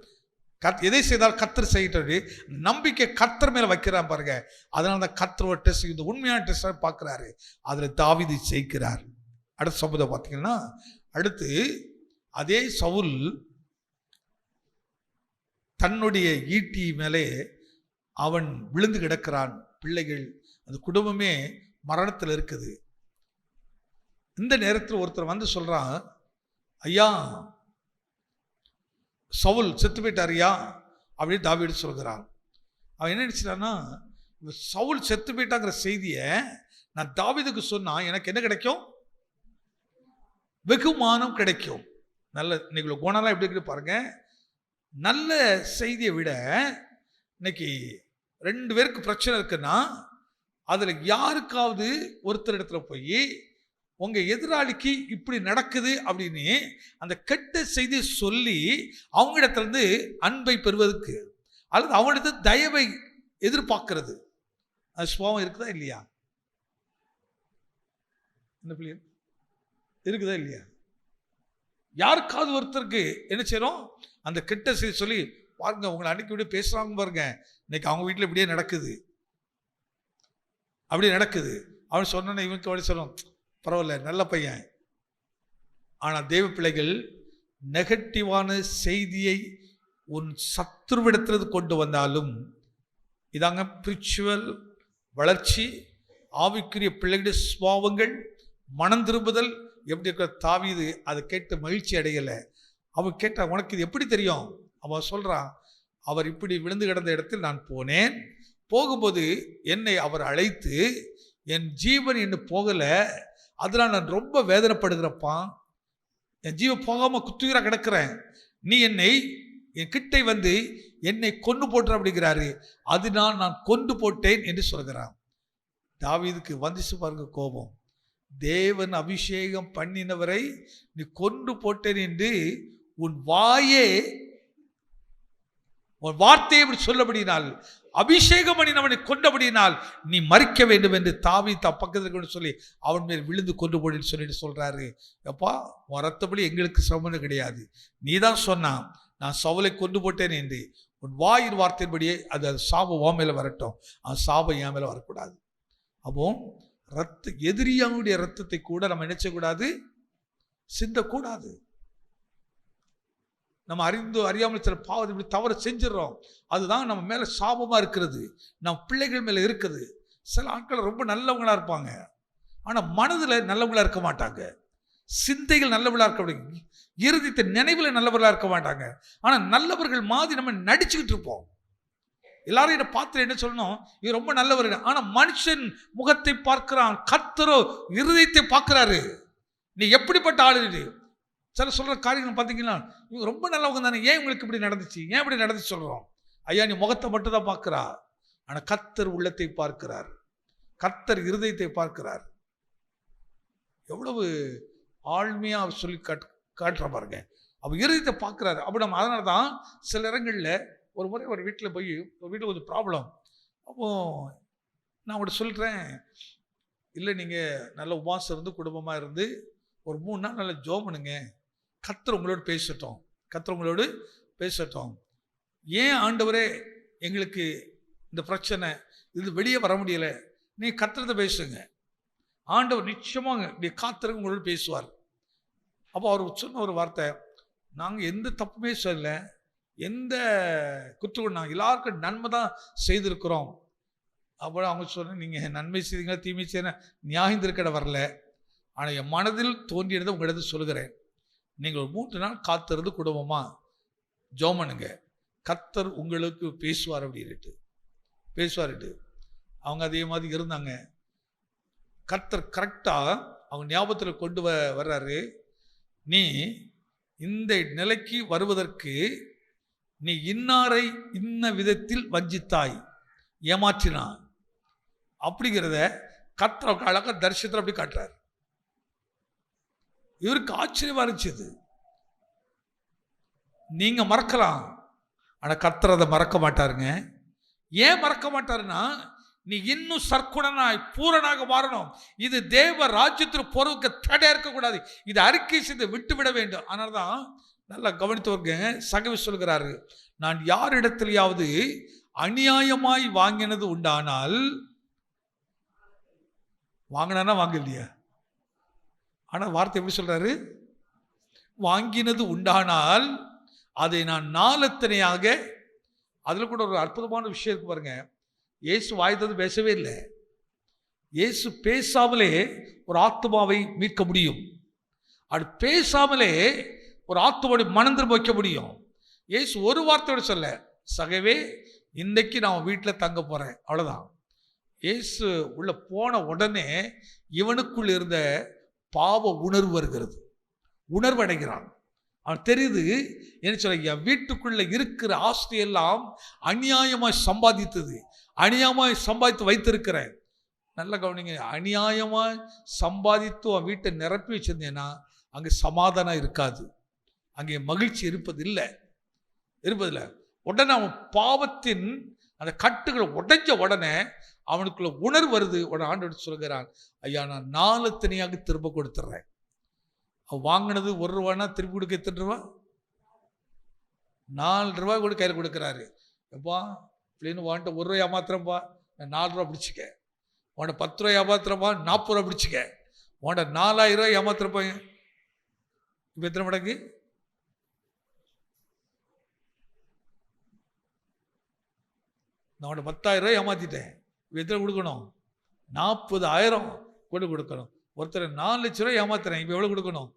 எதை செய்தால் கர்த்தர் செய்யிட்டு நம்பிக்கை கர்த்தர் மேல வைக்கிறான் பாருங்க. அதனால தான் கர்த்தர் ஒரு டெஸ்ட், இந்த உண்மையான டெஸ்ட் பார்க்கிறாரு. அதுல தாவீது ஜெயிக்கிறார். அடுத்த சம்பவத்தை பார்த்தீங்கன்னா, அடுத்து அதே சவுல் தன்னுடைய ஈட்டி மேலே அவன் விழுந்து கிடக்கிறான். பிள்ளைகள், அந்த குடும்பமே மரணத்தில் இருக்குது. இந்த நேரத்தில் ஒருத்தர் வந்து சொல்றான், ஐயா சவுல் செத்து போயிட்டாரியா அப்படின்னு தாவீது சொல்கிறான். அவன் என்ன நினைச்சான்னா, சவுல் செத்து போயிட்டாங்கிற செய்தியை நான் தாவீதுக்கு சொன்னா எனக்கு என்ன கிடைக்கும்? வெகுமானம் கிடைக்கும். நல்ல இன்னைக்கு குணம்லாம் எப்படி இருக்கு பாருங்க. நல்ல செய்தியை விட இன்னைக்கு 2 பேருக்கு பிரச்சனை இருக்குன்னா அதுல யாருக்காவது ஒருத்தர் இடத்துல போய் உங்க எதிராளிக்கு இப்படி நடக்குது அப்படின்னு அந்த கெட்ட செய்தியை சொல்லி அவங்க இடத்துல இருந்து அன்பை பெறுவதற்கு அல்லது அவங்கள்ட்ட தயவை எதிர்பார்க்கிறது, அது சுபாவம் இருக்குதா இல்லையா? என்ன பிள்ளைங்க இருக்குதா இல்லையா? யாருக்காவது ஒருத்தருக்கு என்ன செய்யறோம், அந்த கெட்ட செய்தி சொல்லி பாருங்க உங்களை அன்னைக்கு இப்படி பேசுறாங்க பாருங்க, இன்னைக்கு அவங்க வீட்டில் இப்படியே நடக்குது, அப்படியே நடக்குது அவன் சொன்ன இவனுக்கு அப்படி சொல்லும், பரவாயில்ல நல்ல பையன். ஆனால் தேவ பிள்ளைகள் நெகட்டிவான செய்தியை உன் சத்துருவிடத்திலிருந்து கொண்டு வந்தாலும், இதாங்க ஸ்பிரிச்சுவல் வளர்ச்சி, ஆவிக்குரிய பிள்ளைகளுடைய சுபாவங்கள், மனம் திரும்புதல். எப்படி இருக்கிற தாவீது அதை கேட்டு மகிழ்ச்சி அடையலை. அவன் கேட்டான், உனக்கு இது எப்படி தெரியும்? அவன் சொல்றான், அவர் இப்படி விழுந்து கிடந்த இடத்தில் நான் போனேன், போகும்போது என்னை அவர் அழைத்து என் ஜீவன் இன்னும் போகலை, அதனால் நான் ரொம்ப வேதனைப்படுகிறப்பா, என் ஜீவன் போகாம குத்துயிரா கிடக்கிறேன், நீ என்னை என் கிட்டை வந்து என்னை கொண்டு போட்டுற அப்படிங்கிறாரு, அதனால் நான் கொண்டு போட்டேன் என்று சொல்கிறான். தாவீதுக்கு வந்துச்சு பாருங்க கோபம். தேவன் அபிஷேகம் பண்ணினவரை நீ கொண்டு போட்டேன் என்று உன் வார்த்தையை இப்படி சொல்லபடினால், அபிஷேகம் பண்ணினவனை கொண்டபடினால் நீ மறிக்க வேண்டும் என்று தாவீது பக்கத்தில் சொல்லி அவன் மேல் விழுந்து கொண்டு போடுன்னு சொல்லிட்டு சொல்றாரு. எப்பா ரத்தப்படி எங்களுக்கு சமம் கிடையாது, நீ தான் சொன்னான் நான் சவுலை கொண்டு போட்டேன் என்று, உன் வாயின் வார்த்தையின்படியே அது சாபம் உன் மேல வரட்டும், அது சாபம் என் மேல வரக்கூடாது. அப்போ எதிரியாவுடைய ரத்தத்தை கூட நம்ம நினைச்சக்கூடாது, சிந்தக்கூடாது. நம்ம அறியாமல் சில பாவத்தை இப்படி தவறு செஞ்சிடறோம், அதுதான் நம்ம மேல சாபமா இருக்கிறது, நம்ம பிள்ளைகள் மேல இருக்குது. சில ஆட்கள் ரொம்ப நல்லவங்களா இருப்பாங்க, ஆனா மனதுல நல்லவங்களா இருக்க மாட்டாங்க, சிந்தைகள் நல்லவர்களா இருக்க முடியும், இறுதித்த நினைவுல நல்லவர்களா இருக்க மாட்டாங்க. ஆனா நல்லவர்கள் மாதிரி நம்ம நடிச்சுக்கிட்டு இருப்போம். எல்லாரும் என்ன பார்த்து என்ன சொல்லணும், இது ரொம்ப நல்லவர். ஆனா மனுஷன் முகத்தை பார்க்கிறான், கர்த்தரோ இருதயத்தை பார்க்கிறாரு. நீ எப்படிப்பட்ட ஆளு? சில சொல்ற காரியங்கள் பார்த்தீங்கன்னா, இவங்க ரொம்ப நல்லவங்க தானே, ஏன் உங்களுக்கு இப்படி நடந்துச்சு, ஏன் இப்படி நடந்துச்சு சொல்றோம். ஐயா நீ முகத்தை மட்டும் தான் பார்க்கிறா, ஆனா கர்த்தர் உள்ளத்தை பார்க்கிறார், கர்த்தர் இருதயத்தை பார்க்கிறார். எவ்வளவு ஆழ்மையா சொல்லி காட்டுற பாருங்க. அவ இருதயத்தை பார்க்கிறாரு. அப்படி நம்ம அதனால தான் சில இடங்கள்ல ஒரு முறை ஒரு வீட்டில் போய், ஒரு வீட்டில் கொஞ்சம் ப்ராப்ளம். அப்போ நான் அவங்கள்ட்ட சொல்கிறேன், இல்லை நீங்கள் நல்ல உபவாசம் இருந்து குடும்பமாக இருந்து ஒரு 3 நாள் நல்ல ஜெபம் பண்ணுங்க, கர்த்தர் உங்களோடு பேசட்டும், கர்த்தர் உங்களோடு பேசட்டும். ஏன் ஆண்டவரே எங்களுக்கு இந்த பிரச்சனை, இது வெளியே வர முடியலை, நீங்கள் கர்த்தரத்தை பேசுங்க, ஆண்டவர் நிச்சயமாக இப்படி காத்திருக்க உங்களோடு பேசுவார். அப்போ அவர் சொன்ன ஒரு வார்த்தை, நாங்கள் எந்த தப்புமே சொல்லலை, எந்த குற்றம், நாங்கள் எல்லாருக்கும் நன்மை தான் செய்திருக்கிறோம். அப்புறம் அவங்க சொன்ன, நீங்கள் நன்மை செய்தீங்களா தீமை செய்ய நியாயந்திருக்கிட வரல, ஆனால் என் மனதில் தோன்றியதை உங்களிடத்து சொல்கிறேன், நீங்கள் ஒரு 3 நாள் காத்திருந்து குடும்பமாக ஜெபம் பண்ணுங்க, கர்த்தர் உங்களுக்கு பேசுவார் அப்படின்ட்டு பேசுவார்ட்டு. அவங்க அதே மாதிரி இருந்தாங்க. கர்த்தர் கரெக்டாக அவங்க ஞாபகத்தில் கொண்டு வர்றாரு. நீ இந்த நிலைக்கு வருவதற்கு நீ இன்னாரை இன்ன விதத்தில் வஞ்சித்தாய், ஏமாற்றினான் அப்படிங்கிறத கர்த்தர் அழகா தரிசனத்தில் அப்படி காட்டுறார். இவருக்கு ஆச்சரியமா இருந்துச்சு. நீங்க மறக்கலாம், ஆனா கர்த்தர் அதை மறக்க மாட்டாருங்க. ஏன் மறக்க மாட்டாருன்னா, நீ இன்னும் சற்குணனாய் பூரணாக மாறணும். இது தேவ ராஜ்யத்தில் பொருளுக்கு தடையா இருக்கக்கூடாது. இது அறிக்கை செய்து விட்டு விட வேண்டும். அதனால்தான் நல்லா கவனித்தவர்க. சகவி சொல்கிறாரு, நான் யாரிடத்திலேயாவது அநியாயமாய் வாங்கினது உண்டானால், வாங்கினா வாங்கலையா, ஆனா வார்த்தை எப்படி சொல்றாரு, வாங்கினது உண்டானால் அதை நான் நாலத்தனையாக. அதுல கூட ஒரு அற்புதமான விஷயம் இருக்கு பாருங்க. இயேசு வாய்த்தது பேசவே இல்லை. இயேசு பேசாமலே ஒரு ஆத்துமாவை மீட்க முடியும். அது பேசாமலே ஒரு ஆத்துமாவை மனம் திரும்ப வைக்க முடியும். இயேசு ஒரு வார்த்தையோட சொல்ல, சகவே இன்னைக்கு நான் வீட்டில் தங்க போறேன், அவ்வளவுதான். இயேசு உள்ள போன உடனே இவனுக்குள் இருந்த பாவ உணர்வு வருகிறது, உணர்வு அடைகிறான். அவன் தெரியுது என்ன சொல்ல, என் வீட்டுக்குள்ள இருக்கிற ஆஸ்தி எல்லாம் அநியாயமாய் சம்பாதித்தது, அநியாயமாய் சம்பாதித்து வைத்திருக்கிறேன். நல்ல கவனிங்க, அநியாயமாய் சம்பாதித்து அவன் வீட்டை நிரப்பி வச்சிருந்தேன்னா அங்கே சமாதானம் இருக்காது, அங்கே மகிழ்ச்சி இருப்பதில்லை. உடனே அவன் பாவத்தின் அந்த கட்டுகளை உடைஞ்ச உடனே அவனுக்குள்ள உணர்வு வருது. உடனே ஆண்டவர் சொல்கிறான், ஐயா நான் 4 தனியாக திரும்ப கொடுத்துட்றேன். அவன் வாங்கினது 1 ரூபானா திருப்பி கொடுக்க எத்தனை ரூபா, 4 ரூபாய் கூட கையில் கொடுக்குறாரு. எப்பா அப்படின்னு வாண்ட 1 ரூபாய் ஏமாத்திரப்பா, நான் 4 ரூபா பிடிச்சிக்க. உன்ட 10 ரூபாய் ஏமாத்திரப்பா, 40 ரூபா பிடிச்சிக்க. உன்ட 4000 ரூபாய் ஏமாத்திரப்பா. இப்போ எத்தனை மடங்கு? நான் உன்ட 10,000 ரூபாய் ஏமாத்திட்டேன். இப்போ எத்தனை கொடுக்கணும்? 40,000 கூட கொடுக்கணும். ஒருத்தர் 4 லட்சம் ரூபாய் ஏமாத்துறேன், இப்போ எவ்வளோ கொடுக்கணும்?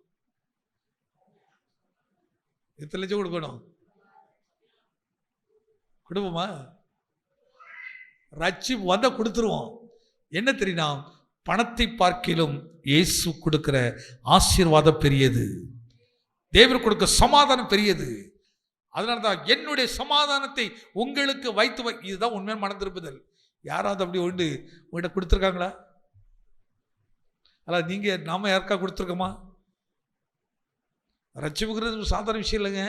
எத்தனை லட்சம் கொடுக்கணும்? கொடுப்போமா? ரட்சிப்பு வந்தால் கொடுத்துருவோம். என்ன தெரியுமா, பணத்தை பார்க்கிலும் இயேசு கொடுக்கிற ஆசீர்வாதம் பெரியது, தேவன் கொடுக்க சமாதானம் பெரியது. அதனால தான் என்னுடைய சமாதானத்தை உங்களுக்கு வைத்து இதுதான் உண்மையான மனம் திருப்புதல். யாராவது அப்படி ஒன்று உங்கள்கிட்ட கொடுத்துருக்காங்களா? அல்ல நீங்கள் நாம யாருக்கா கொடுத்துருக்கோமா? ரட்சிப்புங்கிறது சாதாரண விஷயம் இல்லைங்க.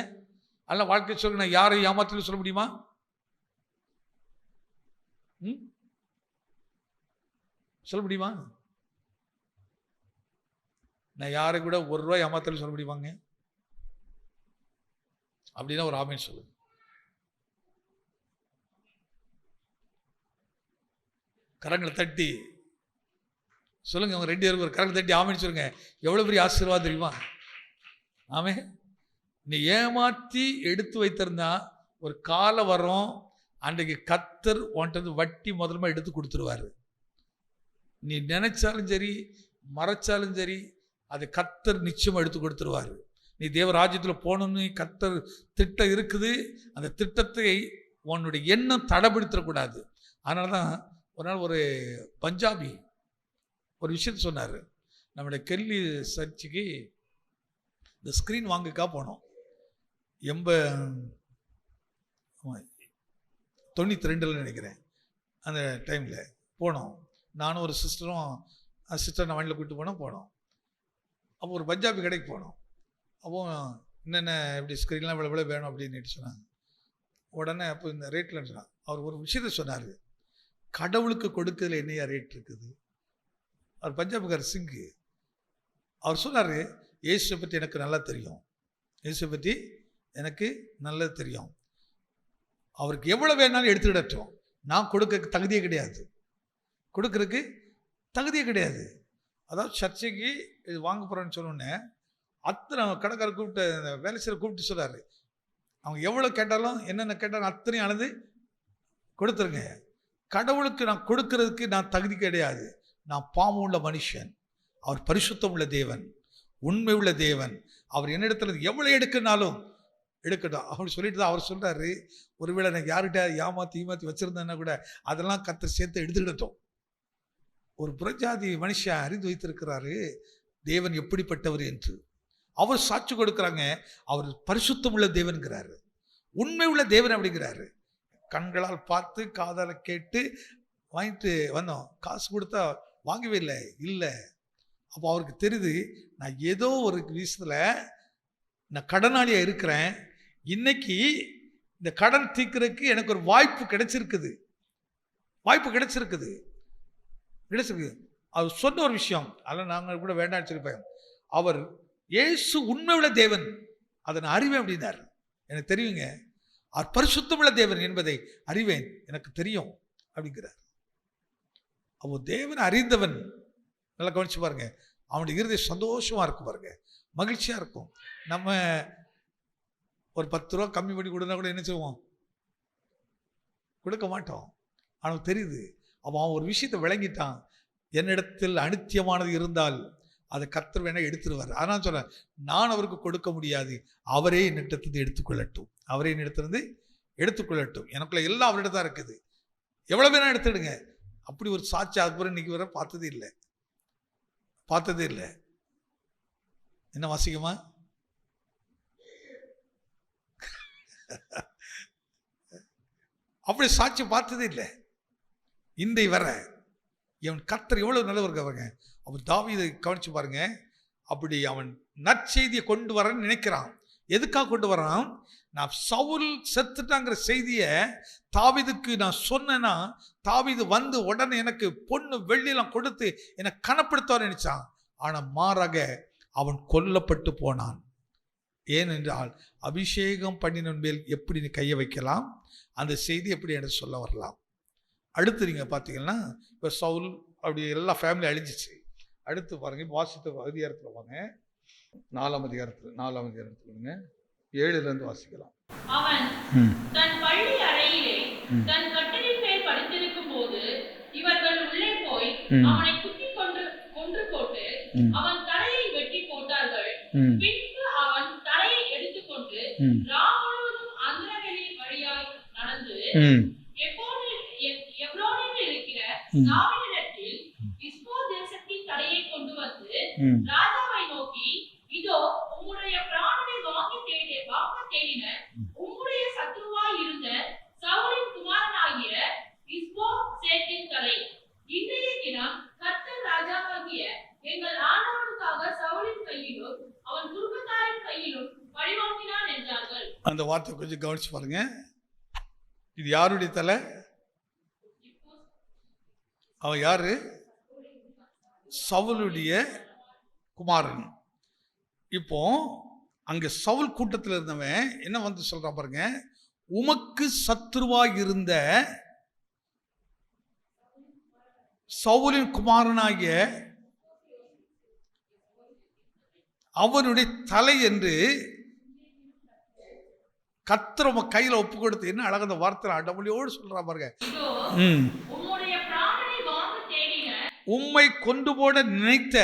அல்ல வாழ்க்கை சொல்லுங்க, நான் யாரை ஏமாற்றலும் சொல்ல முடியுமா? சொல்ல முடியுமா? நான் யாரை கூட 1 ரூபாய் ஏமாற்றலும் சொல்ல முடியுமாங்க? அப்படின்னா ஒரு ஆமேன் சொல்லுங்க. கரங்களை தட்டி சொல்லுங்க. அவங்க 2 பேரும் ஒரு கரங்களை தட்டி ஆமேன்னு சொல்லுங்க. எவ்வளவு பெரிய ஆசீர்வாதம் தெரியுமா? ஆமே. நீ ஏமாற்றி எடுத்து வைத்திருந்தா ஒரு காலம் வரும், அன்றைக்கு கர்த்தர் உன்கிட்ட வட்டி முதல்ல எடுத்து கொடுத்துருவாரு. நீ நினைச்சாலும் சரி மறைச்சாலும் சரி அதை கர்த்தர் நிச்சயம் எடுத்து கொடுத்துருவாரு. நீ தேவராஜ்யத்தில் போகணும்னு கர்த்தர் திட்டம் இருக்குது. அந்த திட்டத்தை உன்னுடைய எண்ணம் தடைப்படுத்தக்கூடாது. அதனால தான் ஒரு நாள் ஒரு பஞ்சாபி ஒரு விஷயத்த சொன்னார். நம்முடைய கெல்லி சர்ச்சுக்கு இந்த ஸ்க்ரீன் வாங்கக்கா போனோம். 92 நினைக்கிறேன். அந்த டைமில் போனோம். நானும் ஒரு சிஸ்டரும் நான் வண்டியில் கூப்பிட்டு போனோம். அப்போ ஒரு பஞ்சாபி கடைக்கு போனோம். அப்போ என்னென்ன இப்படி ஸ்க்ரீன்லாம் இவ்வளோ வேணும் அப்படின்னு சொன்னாங்க. உடனே அப்போ இந்த ரேட்டில் சொன்னாங்க. அவர் ஒரு விஷயத்த சொன்னார், கடவுளுக்கு கொடுக்கறதுல என்னையா ரேட் இருக்குது. அவர் பஞ்சாபிக்கார் சிங்கு. அவர் சொன்னார், இயேசுவை பற்றி எனக்கு நல்லா தெரியும், இயேசுவை பற்றி எனக்கு நல்லா தெரியும். அவருக்கு எவ்வளோ வேணாலும் எடுத்துக்கிடட்டும், நான் கொடுக்க தகுதியே கிடையாது, கொடுக்கறதுக்கு தகுதியே கிடையாது. அதாவது சர்ச்சைக்கு இது வாங்க போகிறேன்னு சொன்னோன்னே அத்தனை கடைக்காரர் கூப்பிட்டு வேலை செய்கிற கூப்பிட்டு சொல்கிறாரு, அவங்க எவ்வளோ கேட்டாலும் என்னென்ன கேட்டாலும் அத்தனையும் ஆனது கொடுத்துருங்க. கடவுளுக்கு நான் கொடுக்கறதுக்கு நான் தகுதி கிடையாது. நான் பாவம் உள்ள மனுஷன், அவர் பரிசுத்தம் உள்ள தேவன், உண்மை உள்ள தேவன். அவர் என்னிடத்துல எவ்வளோ எடுக்கனாலும் எடுக்கட்டும் அப்படி சொல்லிட்டு தான் அவர் சொல்கிறாரு, ஒருவேளை எனக்கு யார்கிட்ட ஏமாற்றி வச்சுருந்தேன்னா கூட அதெல்லாம் கர்த்தர் சேர்த்து எடுத்துக்கிட்டோம். ஒரு புறஜாதி மனுஷன் அறிந்து வைத்திருக்கிறாரு தேவன் எப்படிப்பட்டவர் என்று. அவர் சாட்சி கொடுக்குறாங்க, அவர் பரிசுத்தம் உள்ள தேவன்கிறாரு, உண்மை உள்ள தேவன் அப்படிங்கிறாரு. கண்களால் பார்த்து காதால் கேட்டு வாங்கிட்டு வந்தோம், காசு கொடுத்தா வாங்கவே இல்லை. அப்போ அவருக்கு தெரியுது, நான் ஏதோ ஒரு விஷயத்தில் நான் கடனாளியாக இருக்கிறேன். இன்னைக்கு இந்த கடன் தீர்க்கிறதுக்கு எனக்கு ஒரு வாய்ப்பு கிடைச்சிருக்குது. அவர் சொன்ன ஒரு விஷயம், அதெல்லாம் நாங்கள் கூட வேண்டாம்னு சொல்லிப்பேன். அவர் இயேசு உண்மை உள்ள தேவன், அதை நான் அறிவேன் அப்படின்னார். எனக்கு தெரியுங்க, அவர் பரிசுத்தமுள்ள தேவன் என்பதை அறிவேன், எனக்கு தெரியும் அப்படிங்கிறார். அவன் தேவன் அறிந்தவன். நல்லா கவனிச்சு பாருங்க, அவனுடைய இருதயம் சந்தோஷமா இருக்கும் பாருங்க, மகிழ்ச்சியா இருக்கும். நம்ம ஒரு 10 ரூபா கம்மி பண்ணி கொடுத்தா கூட என்ன செய்வோம்? கொடுக்க மாட்டோம். அவனுக்கு தெரியுது, அவன் ஒரு விஷயத்தை விளங்கிட்டான், என்னிடத்தில் அனித்தியமானது இருந்தால் அதை கர்த்தர் வேணா எடுத்துருவார். ஆனால் சொல்ல, நான் அவருக்கு கொடுக்க முடியாது, அவரே என்னிடத்திலிருந்து எடுத்துக்கொள்ளட்டும், அவரே என்னிடத்திலிருந்து எடுத்துக்கொள்ளட்டும், எனக்குள்ள எல்லாம் அவரிடம் தான் இருக்குது, எவ்வளோ வேணா எடுத்துடுங்க. அப்படி ஒரு சாட்சி அக்பர் இன்னைக்கு வர பார்த்ததே இல்லை. என்ன வாசிக்குமா? அப்படி சாட்சி பார்த்ததே இல்லை இன்றை வர. இவன் கர்த்தர் எவ்வளவு நல்லவர் பாருங்க. அவன் தாவீதை கவனிச்சு பாருங்க, அப்படி அவன் நற்செய்தியை கொண்டு வரன்னு நினைக்கிறான். எதுக்காக கொண்டு வரான்? நான் சவுல் செத்துட்டாங்கிற செய்தியை தாவீதுக்கு நான் சொன்னேன்னா தாவீது வந்து உடனே எனக்கு பொண்ணு வெள்ளிலாம் கொடுத்து என்னை கனப்படுத்துவார் நினைச்சான். ஆனால் மாறாக அவன் கொல்லப்பட்டு போனான். ஏனென்றால் அபிஷேகம் பண்ணினவன் மேல் எப்படி நீ கையை வைக்கலாம், அந்த செய்தி எப்படி எனக்கு சொல்ல வரலாம். அடுத்து நீங்கள் பார்த்தீங்கன்னா இப்போ சவுல் அப்படி எல்லா ஃபேமிலி அழிஞ்சிச்சு. அடுத்து பாருங்க, வாசித்த அதிகாரத்தில் வாங்க, 4ஆம் அதிகாரத்தில் 7லேருந்து வாசிக்கலாம். அவன் தன் பள்ளி அறையிலே தன் கட்டிலின் மேல் படுத்திருக்கும் போது இவர்கள் உள்ளே போய் அவனை குத்தி கொன்று போட்டு அவன் தலையை வெட்டி போட்டார்கள். பின்பு அவன் தலையை எடுத்துக்கொண்டு ராமுழுவதும் அந்தரவெளி வழியாய் நடந்து எப்ரோனில் இருக்கிற தாவீதிடத்தில் இஸ்போ தேசத்தின் தலையை கொண்டு வந்து ராஜாவை நோக்கி, இதோ உம்முடைய பிராணனை வாங்க தேடின உம்முடைய சத்துருவாய் இருந்த சவுலின் குமாரனாகிய இஸ்போ சேத்தின் தலை இன்றைய தினம் கர்த்தர் ராஜாவாகிய எங்கள் ஆண்டவனுக்காக சவுலின் கையிலும் அவன் குடும்பத்தாரின் கையிலும் பழிவாங்கினான் என்றார்கள். அந்த வார்த்தை கொஞ்சம் கவனிச்சு பாருங்க. இது யாருடைய தலை? அவன் யாரு? சவுலுடைய குமாரன். இப்போ அங்க சவுல் கூட்டத்தில் இருந்தவன் என்ன வந்து சொல்றான் பாருங்க, உமக்கு சத்துருவாய் இருந்த சவுலின் குமாரனாகிய அவனுடைய தலை என்று கர்த்தர் உம கையில ஒப்பு கொடுத்து, என்ன அழகான வார்த்தை அடமொழியோடு சொல்றான் பாருங்க. உம்மை கொண்டு போட நினைத்த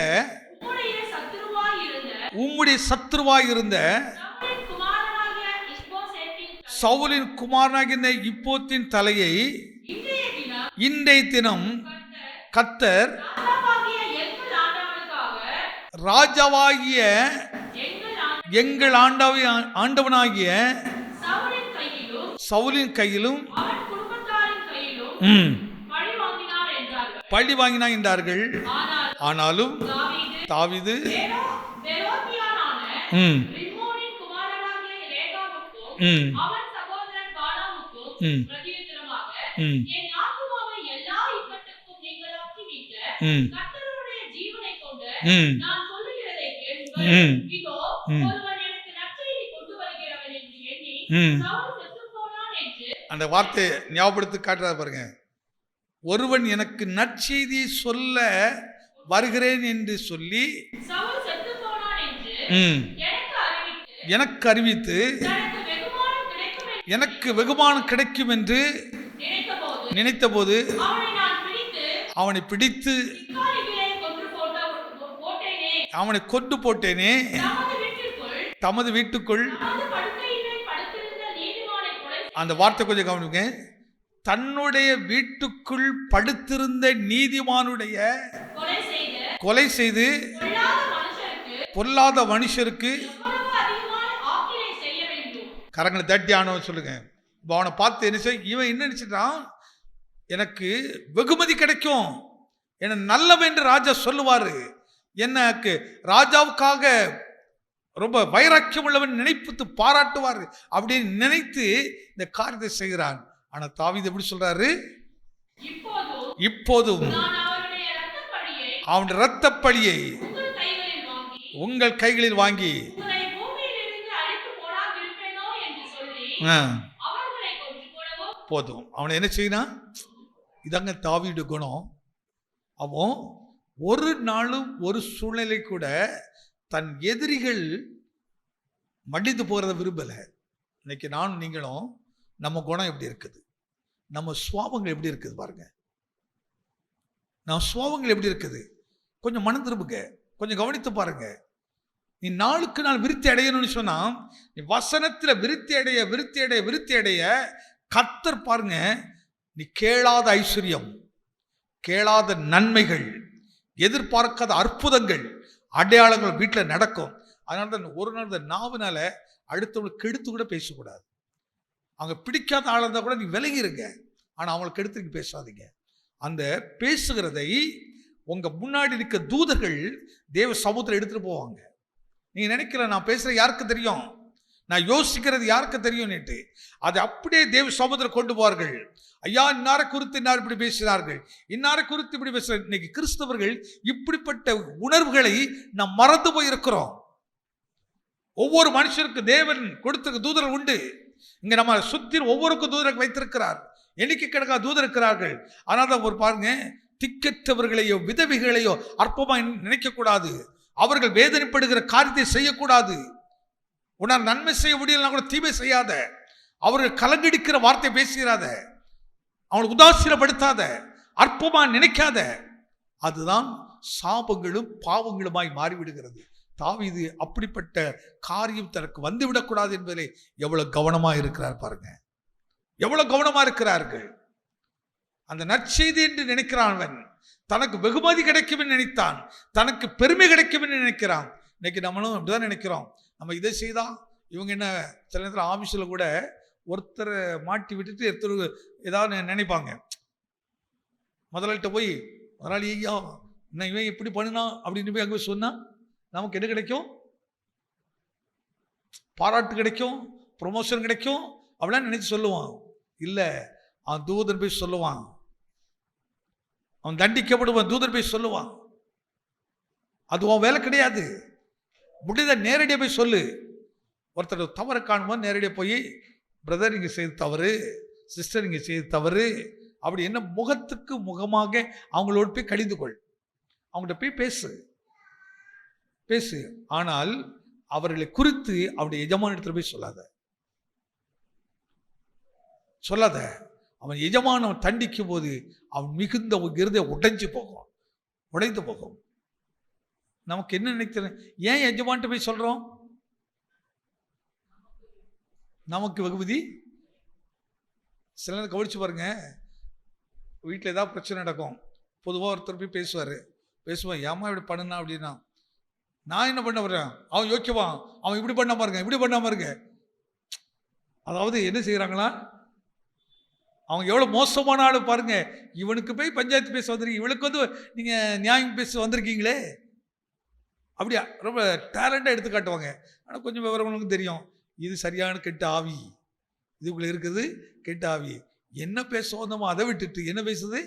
உம்முடைய சத்துருவாய் இருந்த சவுலின் குமாரனாகிய இப்போத்தின் தலையை இன்றைய தினம் கர்த்தர் ராஜாவாகிய எங்கள் ஆண்டவனாகிய சவுலின் கையிலும் பழி வாங்கினார் என்றார்கள். ஆனாலும் தாவீது அந்த வார்த்தை ஞாபகப்படுத்தி காட்டுறாரு பாருங்க. ஒருவன் எனக்கு நற்செய்தியை சொல்ல வருகிறேன் என்று சொல்லி எனக்கு அறிவித்து எனக்கு வெகுமானம் கிடைக்கும் என்று நினைத்தபோது அவனை பிடித்து அவனை கொண்டு போட்டேனே. தமது வீட்டுக்குள் அந்த வார்த்தை கொஞ்சம் கவனிங்க. தன்னுடைய வீட்டுக்குள் படுத்திருந்த நீதிமானுடைய கொலை செய்து பொல்லாத மனுஷருக்கு கரங்களை தட்டி ஆனவன் சொல்லுங்க. இப்போ அவனை பார்த்து என்ன செய்ய, இவன் என்ன நினைச்சிட்டான், எனக்கு வெகுமதி கிடைக்கும், என்ன நல்லவன் என்று ராஜா சொல்லுவாரு, எனக்கு ராஜாவுக்காக ரொம்ப வைராக்கியம் உள்ளவன் நினைப்பு பாராட்டுவார் அப்படின்னு நினைத்து இந்த காரியத்தை செய்கிறான். ஆனா தாவீது எப்படி சொல்றாரு, இப்போதும் அவனுடைய இரத்த பழியை உங்கள் கைகளில் வாங்கி அவர்களை கொன்று போடவும் போதும். அவனை என்ன செய்யணும்? இதாங்க தாவீது குணம். அவன் ஒரு நாளும் ஒரு சூழ்நிலை கூட தன் எதிரிகள் மடிந்து போகிறத விரும்பல. இன்னைக்கு நானும் நீங்களும் நம்ம குணம் எப்படி இருக்குது, நம்ம சுவாபங்கள் எப்படி இருக்குது பாருங்க. நம்ம சுவாபங்கள் எப்படி இருக்குது, கொஞ்சம் மனம் திரும்புங்க, கொஞ்சம் கவனித்து பாருங்க. நீ நாளுக்கு நாள் விருத்தி அடையணும்னு சொன்னா, நீ வசனத்துல விருத்தி அடைய விருத்தி அடைய விருத்தி அடைய கர்த்தர் பாருங்க, நீ கேளாத ஐஸ்வர்யம், கேளாத நன்மைகள், எதிர்பார்க்காத அற்புதங்கள், அடையாளங்கள் வீட்டில் நடக்கும். அதனால தான் ஒரு நாள் இந்த நாவுனால அடுத்தவங்களுக்கு கெடுத்து கூட பேசக்கூடாது. அவங்க பிடிக்காத ஆள் இருந்தால் கூட நீ விலகிருங்க, ஆனால் அவங்களுக்கு கெடுத்து நீங்க பேசாதீங்க. அந்த பேசுகிறதை உங்க முன்னாடி இருக்க தூதர்கள் தேவ சமூகத்தில் எடுத்துட்டு போவாங்க. நீங்க நினைக்கல நான் பேசுறது யாருக்கு தெரியும், நான் யோசிக்கிறது யாருக்கு தெரியும் நேற்று, அதை அப்படியே தேவ சமூகத்தில் கொண்டு போவார்கள். ஐயா இன்னாரை குறித்து இன்னார் இப்படி பேசினார்கள், இன்னாரை குறித்து இப்படி பேசுற. இன்னைக்கு கிறிஸ்தவர்கள் இப்படிப்பட்ட உணர்வுகளை நாம் மறந்து போயிருக்கிறோம். ஒவ்வொரு மனுஷருக்கு தேவன் கொடுத்த தூதர்கள் உண்டு. இங்க நம்ம சுத்தி ஒவ்வொருக்கும் தூதர்கள் வைத்திருக்கிறார், எண்ணிக்கை கணக்காக தூதர் இருக்கிறார்கள். ஆனால் தான் ஒரு பாருங்க, திக்கற்றவர்களையோ விதவிகளையோ அற்பமாக நினைக்க கூடாது. அவர்கள் வேதனைப்படுகிற காரியத்தை செய்யக்கூடாது. உன்னால் நன்மை செய்ய முடியலன்னா கூட தீமை செய்யாத. அவர்கள் கலங்கடிக்கிற வார்த்தை பேசுகிறாத, அவங்களை உதாசீனப்படுத்தாத, அற்பமா நினைக்காத. அதுதான் சாபங்களும் பாவங்களுமாய் மாறிவிடுகிறது. தாவீது அப்படிப்பட்ட காரியம் தனக்கு வந்துவிடக்கூடாது என்பதிலே எவ்வளவு கவனமா இருக்கிறார் பாருங்க, எவ்வளவு கவனமா இருக்கிறார்கள். அந்த நற்செய்தி என்று நினைக்கிறான் அவன், தனக்கு வெகுமதி கிடைக்கும் என்று நினைத்தான், தனக்கு பெருமை கிடைக்கும் என்று நினைக்கிறான். இன்னைக்கு நம்மளும் அப்படிதான் நினைக்கிறோம். நம்ம இதை செய்தா இவங்க என்ன, சில நேரத்தில் ஆஃபீஸில் கூட ஒருத்தரை மாட்டி விட்டுட்டு ஒருத்தர் ஏதாவது நினைப்பாங்க. முதலாளிகிட்ட போய் முதலாளி ஐயா என்ன இவன் இப்படி பண்ணினா அப்படின்னு போய் அங்கே சொன்னா நமக்கு என்ன கிடைக்கும்? பாராட்டு கிடைக்கும், ப்ரொமோஷன் கிடைக்கும் அப்படிலாம் நினைச்சு சொல்லுவான். இல்லை, அவன் தூதன் போய் சொல்லுவான், அவன் தண்டிக்கப்படுவான், தூதன் போய் சொல்லுவான். அது உன் வேலை கிடையாது. முடிந்த நேரடியாக போய் சொல்லு. ஒருத்தர் தவறு காணும்போது நேரடியாக போய் பிரதர் இங்கே செய்து தவறு, சிஸ்டர் இங்கே செய்து தவறு அப்படி என்ன முகத்துக்கு முகமாக அவங்களோடு போய் கடிந்து கொள், அவங்கள்ட்ட போய் பேசு பேசு. ஆனால் அவர்களை குறித்து அவருடைய எஜமான இடத்துல போய் சொல்லாத. அவன் எஜமானவன் தண்டிக்கும் போது அவன் மிகுந்த இருதயம் உடைஞ்சு போகும், உடைந்து போகும். நமக்கு என்ன நினைக்கிறேன், ஏன் எஜமான்ட்டு போய் சொல்றோம்? நமக்கு வெகுமதி. சில நேரம் கவனிச்சு பாருங்க, வீட்டில் ஏதாவது பிரச்சனை நடக்கும், பொதுவாக ஒருத்தர் போய் பேசுவான், ஏமா இப்படி பண்ணுனா அப்படின்னா, நான் என்ன பண்ண போறேன், அவன் யோக்கியவான், அவன் இப்படி பண்ணாம இருங்க. அதாவது என்ன செய்யறாங்களா, அவங்க எவ்வளோ மோசமான ஆளு பாருங்க. இவனுக்கு போய் பஞ்சாயத்து பேச வந்திருக்கீங்க, இவளுக்கு வந்து நீங்க நியாயம் பேச வந்திருக்கீங்களே, அப்படியா ரொம்ப டேலண்டாக எடுத்து காட்டுவாங்க. ஆனால் கொஞ்சம் விவரங்களுக்கு தெரியும், இது சரியான கெட்ட ஆவி, இதுக்குள்ள இருக்குது கெட்ட ஆவி. என்ன பேச வந்தோமோ அதை விட்டுட்டு என்ன பேசுது,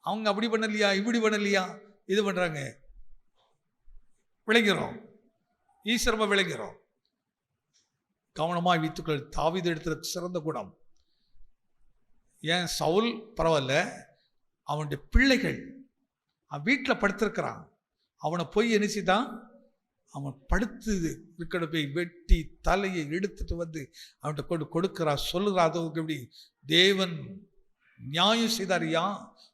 அவங்க அப்படி பண்ணலையா இப்படி பண்ணலையா இது பண்றாங்க. விளங்கிறோம், ஈஸ்வரமா விளங்கிறோம். கவனமாக வைத்துக்கள். தாவீது எடுத்த சிறந்த குணம். ஏன் சவுல் பரவாயில்ல, அவனுடைய பிள்ளைகள் அவன் வீட்டில் படுத்திருக்கிறான், அவனை போய் நினைச்சுதான் அவன் படுத்து இருக்கிற போய் வெட்டி தலையை எடுத்துட்டு வந்து அவன்கிட்ட கொண்டு கொடுக்கிறா, சொல்லுறா. அதுக்கு எப்படி தேவன் நியாயம் செய்தாரியா,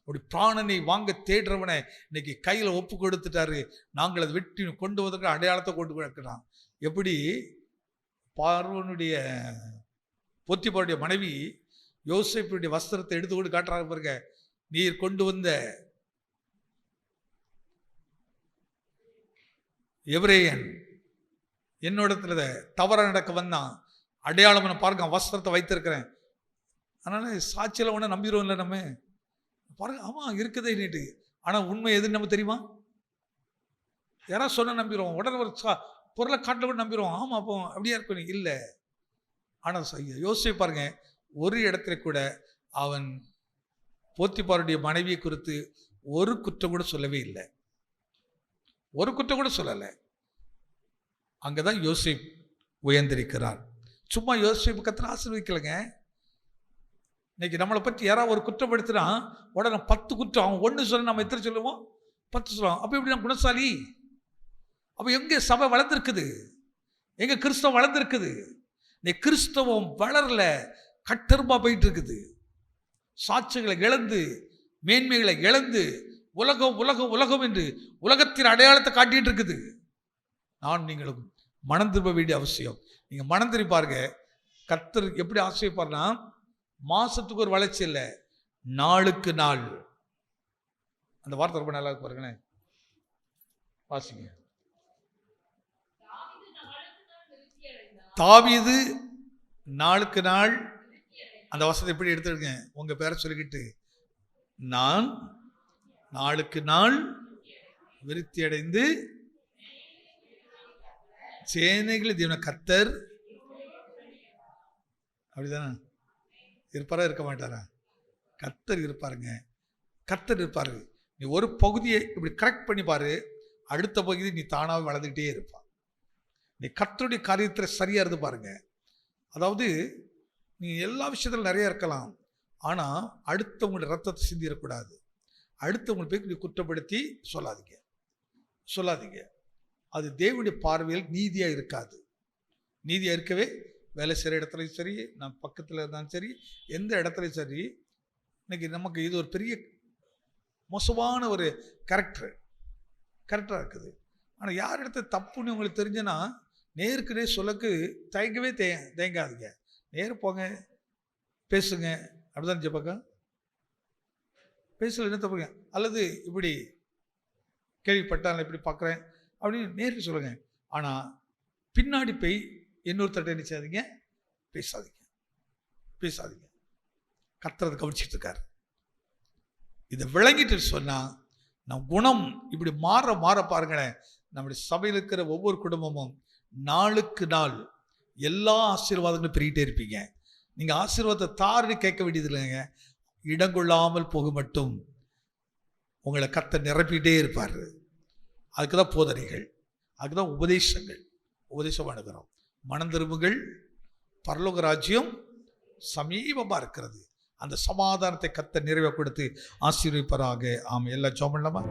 அப்படி பிராணனை வாங்க தேடுறவனை இன்னைக்கு கையில் ஒப்பு கொடுத்துட்டாரு, நாங்கள் அதை வெட்டி கொண்டு வந்திருக்க அடையாளத்தை கொண்டு கொடுக்கிறான். எப்படி பார்வனுடைய போத்திபாருடைய மனைவி யோசேப்புடைய வஸ்திரத்தை எடுத்து கொண்டு காட்டுறாங்க பாருங்க, நீர் கொண்டு வந்த எபிரேயன் என்னோடத்துல தவற நடக்க வந்தான், அடையாளம் பாருங்க வஸ்திரத்தை வைத்திருக்கிறேன். அதனால சாட்சியில் ஒன்று நம்பிடுவோம் இல்லை நம்ம பாருங்க. ஆமாம் இருக்குதே நீட்டு, ஆனால் உண்மை எதுன்னு நம்ம தெரியுமா? யாராவது சொன்ன நம்பிடுவோம், உடனே ஒரு பொருளை காட்டில் கூட நம்பிடுவோம். ஆமாம் அப்போ அப்படியே இருக்கணும் இல்லை. ஆனால் யோசிச்சு பாருங்க, ஒரு இடத்துல கூட அவன் போத்திபாருடைய மனைவியை குறித்து ஒரு குற்றம் கூட சொல்லவே இல்லை, ஒரு குற்றம் கூட சொல்லலை. அங்கதான் யோசேப் உயர்ந்திருக்கிறார். சும்மா யோசிப்பு கத்தனை ஆசீர்வதிக்கலைங்க. இன்னைக்கு நம்மளை பற்றி யாராவது ஒரு குற்றப்படுத்தினா உடனே 10 குற்றம், அவன் 1 சொல்ல நம்ம எத்தனை சொல்லுவோம்? 10 சொல்லுவோம். அப்போ எப்படி நம்ம குணசாலி? அப்போ எங்கே சபை வளர்ந்துருக்குது? எங்கே கிறிஸ்தவம் வளர்ந்துருக்குது? இன்னைக்கு கிறிஸ்தவம் வளரல, கட்டருமா போயிட்டு இருக்குது. சாட்சிகளை இழந்து, மேன்மைகளை இழந்து, உலகம் உலகம் உலகம் என்று உலகத்தின் அடையாளத்தை காட்டிட்டு இருக்குது. நீங்களும் மனம் திரும்ப வேண்டிய அவசியம். நீங்க மனம் திரும்பி பாருங்க. கர்த்தர் எப்படி ஆசைப்பாருன்னா, மாசத்துக்கு ஒரு வளர்ச்சி இல்லை, நாளுக்கு நாள். அந்த வார்த்தை ரொம்ப நல்லா பாருங்களேன், வாசிங்க. தாவீது நாளுக்கு நாள், அந்த வசனத்தை எப்படி எடுத்துடுங்க, உங்க பேரை சொல்லிக்கிட்டு, நான் நாளுக்கு நாள் விருத்தி அடைந்து சேனைகளை தேவன கர்த்தர். அப்படிதானே இருப்பாரா? இருக்க மாட்டாரா? கர்த்தர் இருப்பாருங்க. கர்த்தர் இருப்பாரு. நீ ஒரு பகுதியை இப்படி கரெக்ட் பண்ணி பாரு, அடுத்த பகுதி நீ தானாக வளர்ந்துக்கிட்டே இருப்பா. நீ கர்த்தருடைய காரியத்தில் சரியா இருந்து பாருங்க. அதாவது நீ எல்லா விஷயத்திலும் நிறைய இருக்கலாம், ஆனால் அடுத்தவங்களுடைய ரத்தத்தை சிந்திடக்கூடாது. அடுத்தவங்களை போய் நீ குற்றப்படுத்தி சொல்லாதீங்க. அது தேவனுடைய பார்வையில் நீதியாக இருக்காது. நீதியாக இருக்கவே வேலை செய்கிற இடத்துலையும் சரி, நம்ம பக்கத்தில் இருந்தாலும் சரி, எந்த இடத்துலையும் சரி, இன்னைக்கு நமக்கு இது ஒரு பெரிய மோசமான ஒரு கரெக்டாக இருக்குது. ஆனால் யார் இடத்துல தப்புன்னு உங்களுக்கு தெரிஞ்சுன்னா நேருக்கு நேர் சொல்லக்கு தயங்கவே தேங்காதீங்க. நேரு போங்க, பேசுங்க. அப்படிதான் ஜெபக்கா பேசல, என்ன தப்புங்க? அல்லது இப்படி கேள்விப்பட்டால் இப்படி பார்க்குறேன் அப்படின்னு நேருக்கு சொல்லுங்க. ஆனால் பின்னாடி போய் இன்னொருத்தட்ட என்ன செய்யாதீங்க, பேசாதீங்க. கர்த்தர் அதை கவனிச்சிட்டு இருக்காரு. இதை விளங்கிட்டு சொன்னால் நம் குணம் இப்படி மாற பாருங்களேன். நம்முடைய சபையில் இருக்கிற ஒவ்வொரு குடும்பமும் நாளுக்கு நாள் எல்லா ஆசீர்வாதங்களும் பெருகிட்டே இருப்பீங்க. நீங்கள் ஆசீர்வாதத்தை தாரடி கேட்க வேண்டியது இல்லைங்க, இடங்கொள்ளாமல் போக மட்டும் உங்களை கர்த்தர் நிரப்பிட்டே இருப்பார். அதுக்கு தான் போதனைகள், அதுக்கு தான் உபதேசம் அனுகிறோம். மனம் திரும்புங்கள், பரலோக ராஜ்யம் சமீபமாக இருக்கிறது. அந்த சமாதானத்தை கர்த்தர் நிறைவே கொடுத்து ஆசீர்வதிப்பாராக. ஆமாம், எல்லாம் ஜெபம் பண்ணலாமா?